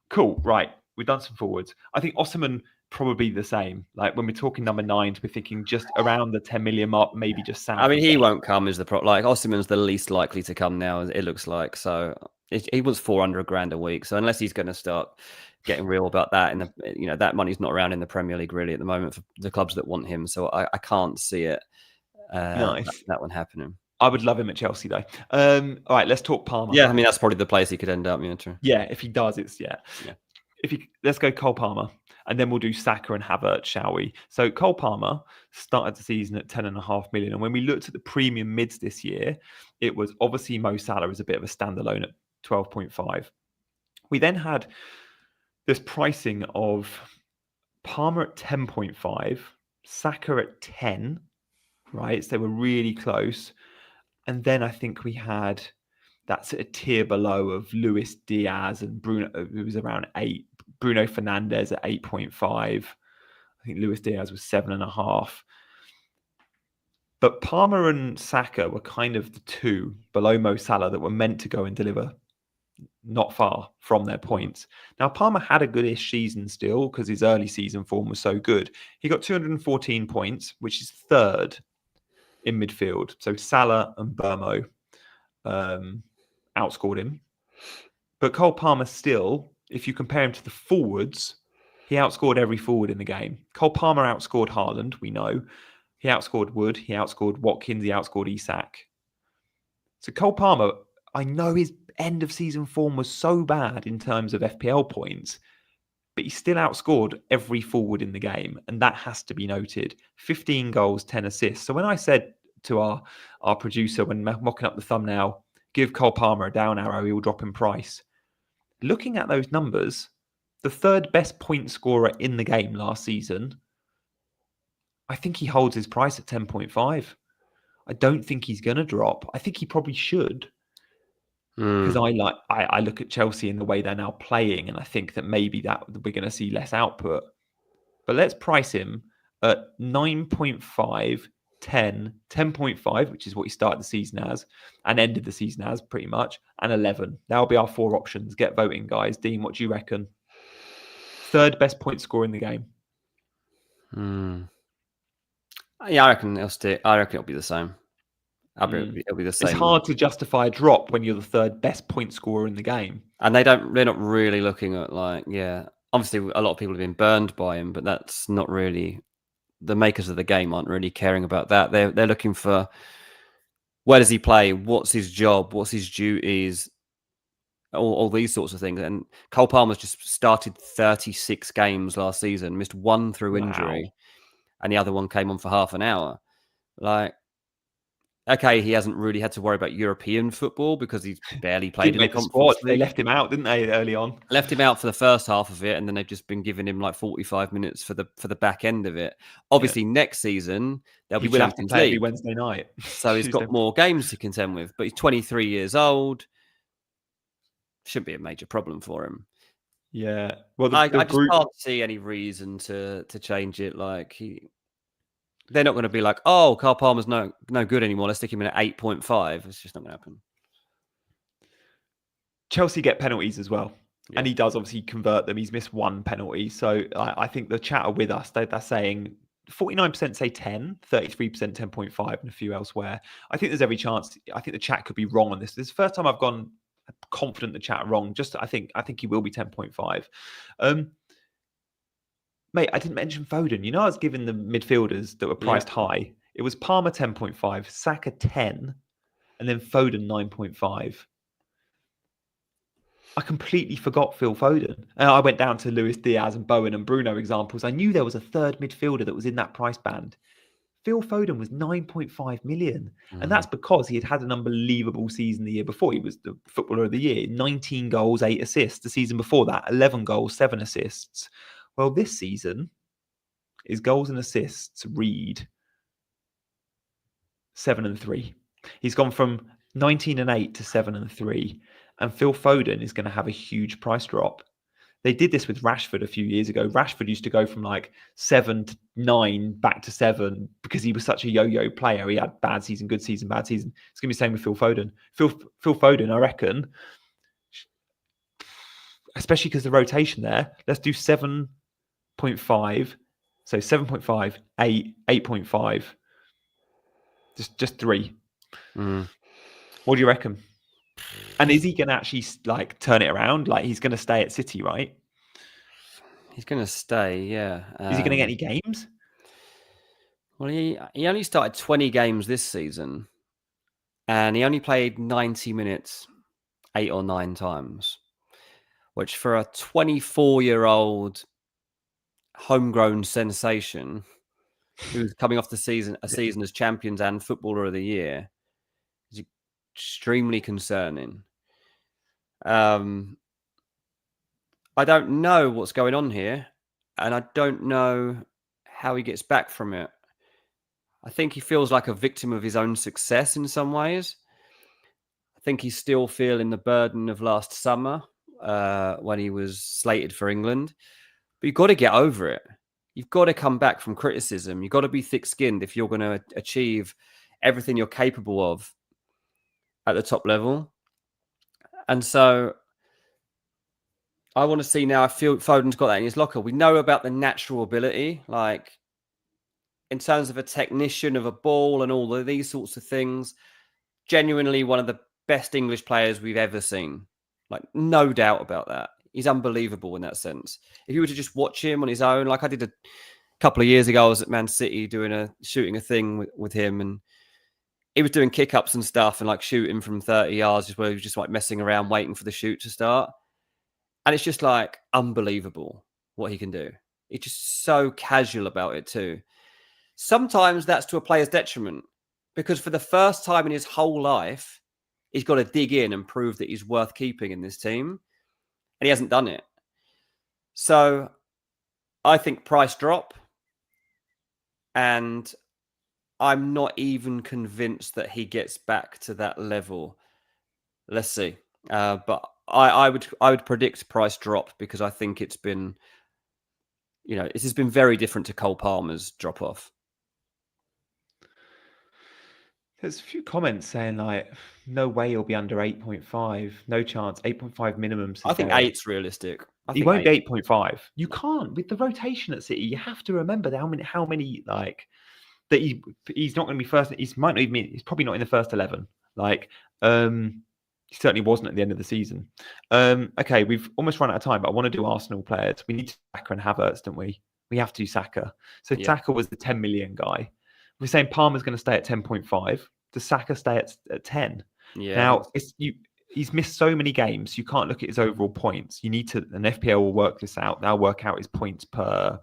Cool. Right. We've done some forwards. I think Osimhen probably the same. Like when we're talking number 9s, we're thinking just around the 10 million mark, maybe just south. I mean, he won't come as the pro. Like Osimhen's the least likely to come now, it looks like. So he wants 400 grand a week. So unless he's going to start getting real about that, and that money's not around in the Premier League really at the moment for the clubs that want him. So I can't see it. That one happening. I would love him at Chelsea, though. All right, let's talk Palmer. Yeah, I mean, that's probably the place he could end up. Yeah, if he does, let's go Cole Palmer, and then we'll do Saka and Havertz, shall we? So Cole Palmer started the season at 10.5 million. And when we looked at the premium mids this year, it was obviously Mo Salah as a bit of a standalone at 12.5. We then had this pricing of Palmer at 10.5, Saka at 10, right? So they were really close. And then I think we had that sort of tier below of Luis Diaz and Bruno, it was around 8. Bruno Fernandes at 8.5. I think Luis Diaz was 7.5. But Palmer and Saka were kind of the two below Mo Salah that were meant to go and deliver not far from their points. Now, Palmer had a goodish season still because his early season form was so good. He got 214 points, which is third in midfield. So Salah and Burmo outscored him. But Cole Palmer still, if you compare him to the forwards, he outscored every forward in the game. Cole Palmer outscored Haaland, we know. He outscored Wood. He outscored Watkins. He outscored Isak. So Cole Palmer, I know his end of season form was so bad in terms of FPL points, but he still outscored every forward in the game. And that has to be noted. 15 goals, 10 assists. So when I said to our producer when mocking up the thumbnail, give Cole Palmer a down arrow, he will drop in price. Looking at those numbers, the third best point scorer in the game last season, I think he holds his price at 10.5. I don't think he's going to drop. I think he probably should. Because I look at Chelsea in the way they're now playing, and I think that maybe that we're going to see less output. But let's price him at 9.5, 10, 10.5, which is what he started the season as and ended the season as pretty much, and 11. That'll be our 4 options. Get voting, guys. Dean, what do you reckon? Third best point scorer in the game. Yeah, I reckon it'll be the same. It'll be the same. It's hard to justify a drop when you're the third best point scorer in the game. And they're not really looking at obviously a lot of people have been burned by him, but that's not really, the makers of the game aren't really caring about that. They're looking for, where does he play? What's his job? What's his duties? All these sorts of things. And Cole Palmer's just started 36 games last season, missed 1 through injury, and the other one came on for half an hour. Okay, he hasn't really had to worry about European football because he's barely played in the Conference League. They left him out, didn't they, early on? Left him out for the first half of it, and then they've just been giving him 45 minutes for the back end of it. Obviously, next season there'll be Champions League every Wednesday night, so he's got more games to contend with. But he's 23 years old. Shouldn't be a major problem for him. Yeah, well, I just can't see any reason to change it. They're not going to be like, oh, Cole Palmer's no good anymore. Let's stick him in at 8.5. It's just not going to happen. Chelsea get penalties as well. Yeah. And he does obviously convert them. He's missed 1 penalty. So I think the chat are with us. They're saying 49% say 10, 33% 10.5, and a few elsewhere. I think there's every chance. I think the chat could be wrong on this. This is the first time I've gone confident the chat are wrong. I think he will be 10.5. Mate, I didn't mention Foden. I was given the midfielders that were priced high. It was Palmer 10.5, Saka 10, and then Foden 9.5. I completely forgot Phil Foden. And I went down to Luis Diaz and Bowen and Bruno examples. I knew there was a third midfielder that was in that price band. Phil Foden was 9.5 million. And that's because he had an unbelievable season the year before. He was the footballer of the year. 19 goals, 8 assists. The season before that, 11 goals, 7 assists. Well, this season, his goals and assists read 7 and 3. He's gone from 19 and 8 to 7 and 3. And Phil Foden is going to have a huge price drop. They did this with Rashford a few years ago. Rashford used to go from 7 to 9 back to 7 because he was such a yo-yo player. He had bad season, good season, bad season. It's going to be the same with Phil Foden. Phil Foden, I reckon, especially because the rotation there, let's do 7.5. So 7.5, 8, 8.5. Just 3. What do you reckon? And is he going to actually turn it around? He's going to stay at City, right? He's going to stay, yeah. Is he going to get any games? Well, he only started 20 games this season, and he only played 90 minutes 8 or 9 times, which for a 24-year-old homegrown sensation who's coming off a season as champions and footballer of the year is extremely concerning. I don't know what's going on here, and I don't know how he gets back from it. I think he feels like a victim of his own success in some ways. I think he's still feeling the burden of last summer when he was slated for England. But you've got to get over it. You've got to come back from criticism. You've got to be thick-skinned if you're going to achieve everything you're capable of at the top level. And so I want to see now if Foden's got that in his locker. We know about the natural ability, in terms of a technician of a ball and all of these sorts of things. Genuinely one of the best English players we've ever seen. No doubt about that. He's unbelievable in that sense. If you were to just watch him on his own, like I did a couple of years ago, I was at Man City shooting a thing with him, and he was doing kick-ups and stuff and shooting from 30 yards, just where he was just messing around, waiting for the shoot to start. And it's just unbelievable what he can do. He's just so casual about it too. Sometimes that's to a player's detriment because for the first time in his whole life, he's got to dig in and prove that he's worth keeping in this team. And he hasn't done it. So I think price drop. And I'm not even convinced that he gets back to that level. Let's see. But I would predict price drop because I think it's been, this has been very different to Cole Palmer's drop off. There's a few comments saying like, no way he'll be under 8.5. No chance. 8.5 minimum. I think 8's realistic. He won't be 8.5. You can't with the rotation at City. You have to remember how many like that he's not going to be first. He's probably not in the first 11. Like he certainly wasn't at the end of the season. Okay, we've almost run out of time, but I want to do Arsenal players. We need Saka and Havertz, don't we? We have to do Saka. So Saka was the 10 million guy. We're saying Palmer's going to stay at 10.5. Does Saka stay at 10? Yeah. Now, he's missed so many games. You can't look at his overall points. You need to, and FPL will work this out. They'll work out his points per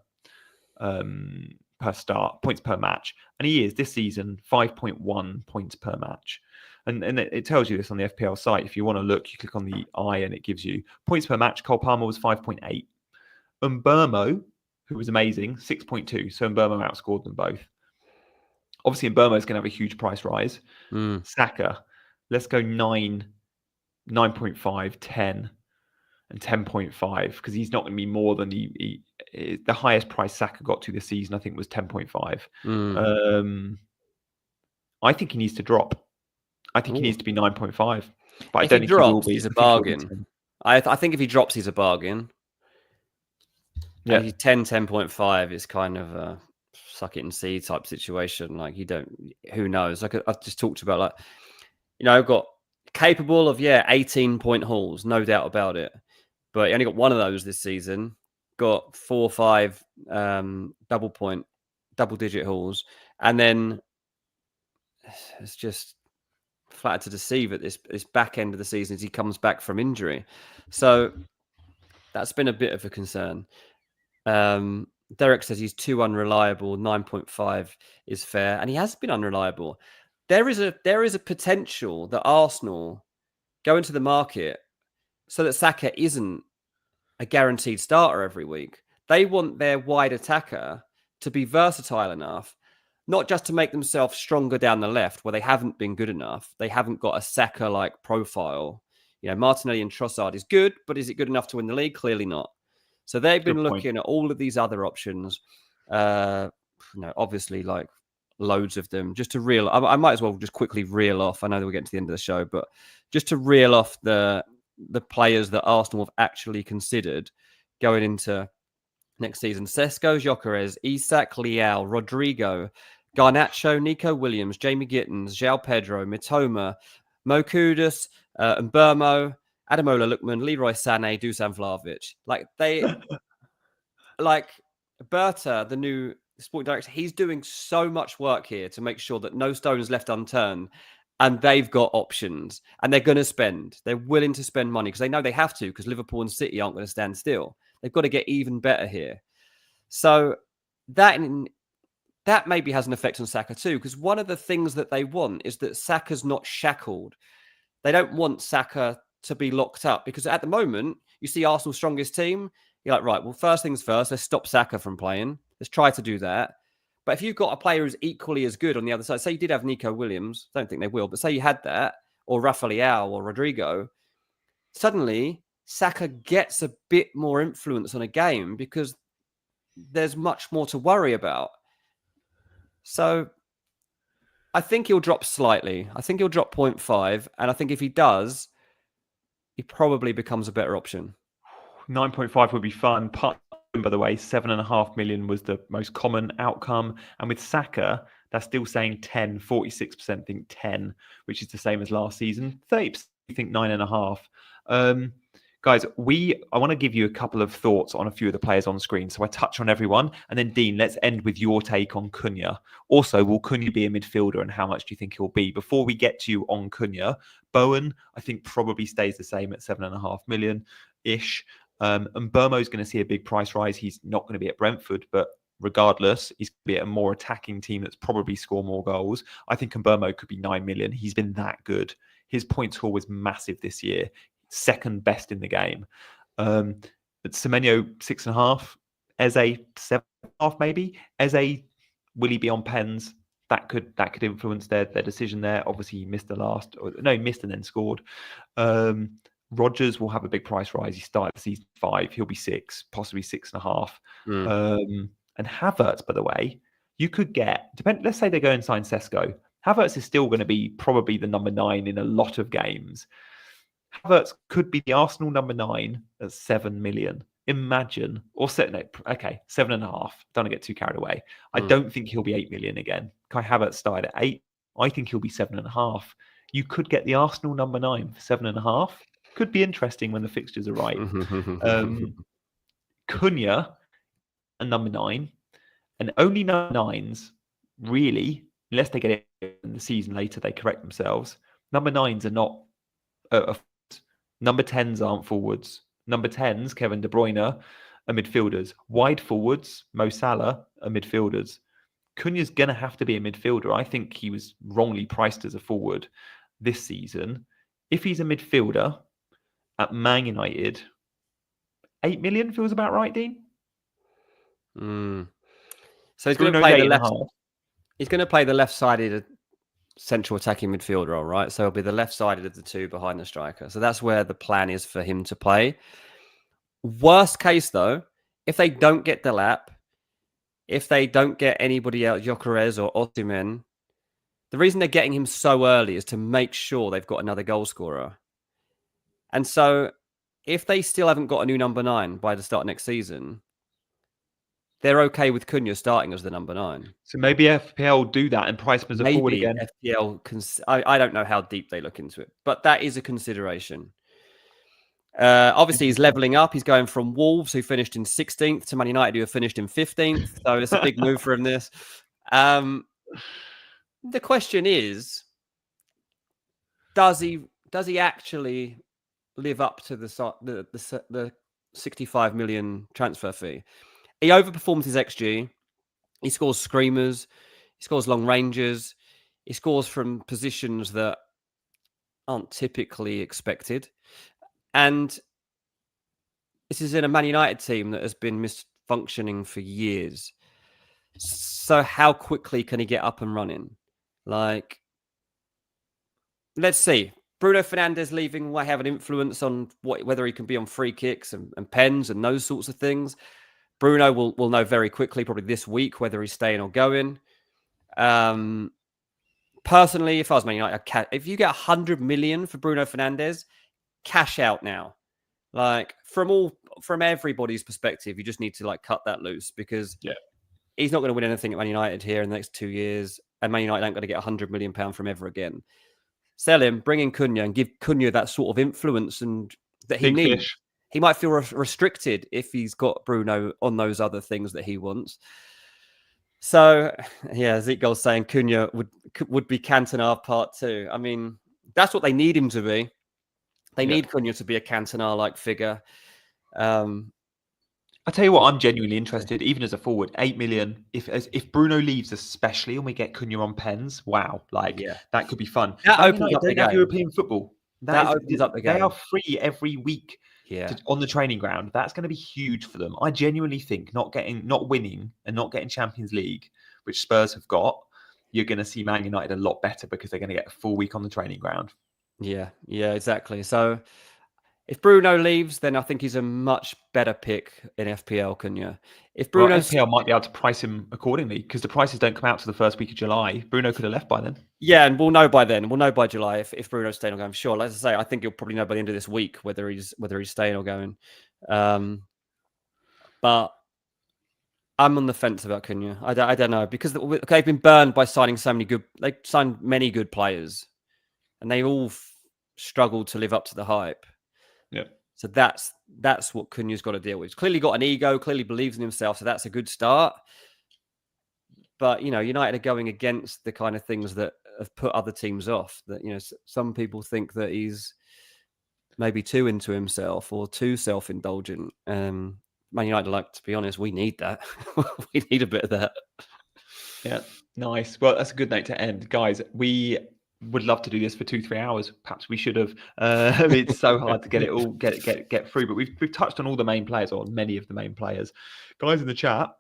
start, points per match. And he is, this season, 5.1 points per match. And it tells you this on the FPL site. If you want to look, you click on the eye and it gives you points per match. Cole Palmer was 5.8. Mbeumo, who was amazing, 6.2. So Mbeumo outscored them both. Obviously, Mbeumo is going to have a huge price rise. Saka, let's go 9, 9.5, 10, and 10.5 because he's not going to be more than the highest price Saka got to this season. I think was 10.5. I think he needs to drop. I think he needs to be 9.5. But I don't think he will be. He's a bargain. I think if he drops, he's a bargain. Yeah, 10.5 is kind of a suck it and see type situation. Like who knows? Like I've just talked about, like, I've got capable of 18-point hauls, no doubt about it. But he only got one of those this season. Got 4 or 5 double-digit hauls, and then it's just flattered to deceive at this back end of the season as he comes back from injury. So that's been a bit of a concern. Derek says he's too unreliable. 9.5 is fair, and he has been unreliable. There is a potential that Arsenal go into the market so that Saka isn't a guaranteed starter every week. They want their wide attacker to be versatile enough, not just to make themselves stronger down the left where they haven't been good enough. They haven't got a Saka-like profile. Martinelli and Trossard is good, but is it good enough to win the league? Clearly not. So they've been looking at all of these other options. Obviously, like loads of them. Just to reel, I might as well just quickly reel off. I know that we're getting to the end of the show, but just to reel off the players that Arsenal have actually considered going into next season: Sesko, Gyokeres, Isak, Leal, Rodrigo, Garnacho, Nico Williams, Jamie Gittins, João Pedro, Mitoma, Mo Kudus, Mbeumo, Ademola Lookman, Leroy Sané, Dusan Vlahovic. Like Berta, the new sporting director, he's doing so much work here to make sure that no stone is left unturned, and they've got options, and they're going to spend. They're willing to spend money because they know they have to, because Liverpool and City aren't going to stand still. They've got to get even better here. So that maybe has an effect on Saka too, because one of the things that they want is that Saka's not shackled. They don't want Saka to be locked up, because at the moment, you see Arsenal's strongest team, you're like, right, well, first things first, let's stop Saka from playing. Let's try to do that. But if you've got a player who's equally as good on the other side, say you did have Nico Williams, don't think they will, but say you had that, or Rafa Leao or Rodrigo, suddenly Saka gets a bit more influence on a game because there's much more to worry about. So I think he'll drop slightly. I think he'll drop 0.5. And I think if he does, he probably becomes a better option. 9.5 would be fun. By the way, 7.5 million was the most common outcome. And with Saka, that's still saying 10. 46% think 10, which is the same as last season. 30% think 9.5. Guys, I want to give you a couple of thoughts on a few of the players on screen. So I touch on everyone. And then, Dean, let's end with your take on Cuna. Also, will Cuna be a midfielder, and how much do you think he'll be? Before we get to you on Cuna, Bowen, I think, probably stays the same at 7.5 million-ish. And Mbeumo is going to see a big price rise. He's not going to be at Brentford, but regardless, he's going to be a more attacking team that's probably score more goals. I think Mbeumo could be 9 million. He's been that good. His point score was massive this year, second best in the game. But Semenyo 6.5, Eze 7.5 maybe. Eze, will he be on pens? That could influence their decision there. Obviously, he missed he missed and then scored. Rodgers will have a big price rise. He started season 5. He'll be 6, possibly 6.5. And Havertz, by the way, you could get, let's say they go and sign Sesko. Havertz is still going to be probably the number 9 in a lot of games. Havertz could be the Arsenal number 9 at 7 million. Imagine, or 7.5. Don't get too carried away. I don't think he'll be 8 million again. Kai Havertz started at 8. I think he'll be 7.5. You could get the Arsenal number 9 for 7.5. Could be interesting when the fixtures are right. Cuna, a number 9, and only number 9s, really, unless they get it in the season later, they correct themselves. Number 9s are not. Number 10s aren't forwards. Number 10s, Kevin De Bruyne, are midfielders. Wide forwards, Mo Salah, are midfielders. Cunha's going to have to be a midfielder. I think he was wrongly priced as a forward this season. If he's a midfielder at Man United, 8 million feels about right, Dean? So he's going to play the left. He's going to play the left-sided central attacking midfielder role, right? So he'll be the left-sided of the two behind the striker. So that's where the plan is for him to play. Worst case, though, if they don't get Delap, if they don't get anybody else, Gyokeres or Osimhen, the reason they're getting him so early is to make sure they've got another goal scorer. And so if they still haven't got a new number 9 by the start of next season, they're okay with Cunha starting as the number 9. So maybe FPL do that and price him as a forward again. FPL, I don't know how deep they look into it, but that is a consideration. Obviously, he's levelling up. He's going from Wolves, who finished in 16th, to Man United, who have finished in 15th. So it's a big move for him, this. The question is, does he actually live up to the 65 million transfer fee? He overperformed his XG. He scores screamers. He scores long ranges. He scores from positions that aren't typically expected. And this is in a Man United team that has been misfunctioning for years. So how quickly can he get up and running? Like, let's see. Bruno Fernandes leaving will have an influence on whether he can be on free kicks and pens and those sorts of things. Bruno will know very quickly, probably this week, whether he's staying or going. Personally, if I was Man United, if you get 100 million for Bruno Fernandes, cash out now. Like, from everybody's perspective, you just need to cut that loose, because he's not going to win anything at Man United here in the next 2 years, and Man United aren't going to get £100 million from ever again. Sell him, bring in Cunha, and give Cunha that sort of influence and that he needs. Fish. He might feel restricted if he's got Bruno on those other things that he wants. So, yeah, Zeke's saying Cunha would be Cantona part 2. I mean, that's what they need him to be. They need Cunha to be a Cantona-like figure. I'll tell you what, I'm genuinely interested, even as a forward, 8 million. If Bruno leaves, especially, and we get Cunha on pens, wow, that could be fun. That opens up the game. European football. That opens up the game. They are free every week on the training ground. That's going to be huge for them. I genuinely think not winning and not getting Champions League, which Spurs have got, you're going to see Man United a lot better, because they're going to get a full week on the training ground. Yeah, exactly. So if Bruno leaves, then I think he's a much better pick in FPL, Cunha. If Bruno, FPL might be able to price him accordingly, because the prices don't come out to the first week of July. Bruno could have left by then. Yeah, and we'll know by then. We'll know by July if Bruno's staying or going. Sure, like I say, I think you'll probably know by the end of this week whether he's staying or going. But I'm on the fence about Cunha. I don't know, because they've been burned by signing they signed many good players, and they all struggled to live up to the hype. Yeah. So that's what Cunha's got to deal with. He's clearly got an ego, clearly believes in himself, so that's a good start. But, United are going against the kind of things that have put other teams off. That, some people think that he's maybe too into himself or too self-indulgent. Man United, like, to be honest, we need that. We need a bit of that. Yeah, nice. Well, that's a good note to end, guys. We would love to do this for 2-3 hours. Perhaps we should have. It's so hard to get it all get through, but we've touched on all the main players, or many of the main players. Guys in the chat,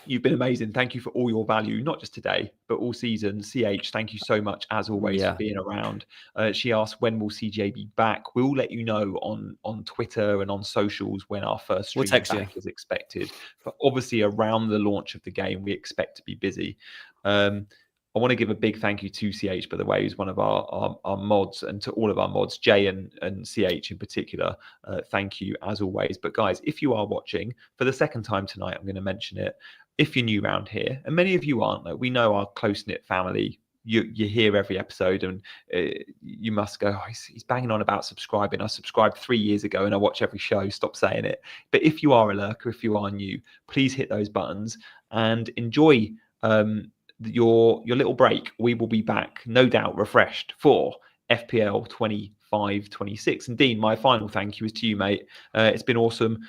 you've been amazing. Thank you for all your value, not just today, but all season. CH, thank you so much, as always, for being around. She asked, when will CJ be back? We'll let you know on Twitter and on socials when our first stream back is expected. But obviously, around the launch of the game, we expect to be busy. I want to give a big thank you to CH, by the way, who's one of our mods, and to all of our mods, Jay and CH in particular. Thank you, as always. But guys, if you are watching for the second time tonight, I'm going to mention it. If you're new around here, and many of you aren't, like, we know our close-knit family, you hear every episode, and you must go, oh, he's banging on about subscribing. I subscribed 3 years ago and I watch every show. Stop saying it. But if you are a lurker, if you are new, please hit those buttons and enjoy your little break. We will be back, no doubt, refreshed for FPL 25-26. And Dean, my final thank you is to you, mate. It's been awesome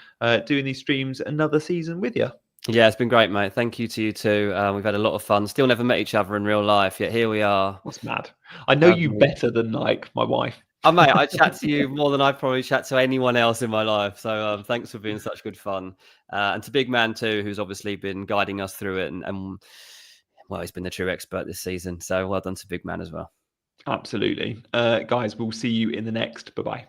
doing these streams another season with you. Yeah, it's been great, mate. Thank you to you too. We've had a lot of fun. Still never met each other in real life, yet here we are. What's mad? I know you better than, like, my wife. Oh, mate, I chat to you more than I probably chat to anyone else in my life. So thanks for being such good fun. And to Big Man too, who's obviously been guiding us through it. And well, he's been the true expert this season. So well done to Big Man as well. Absolutely. Guys, we'll see you in the next. Bye-bye.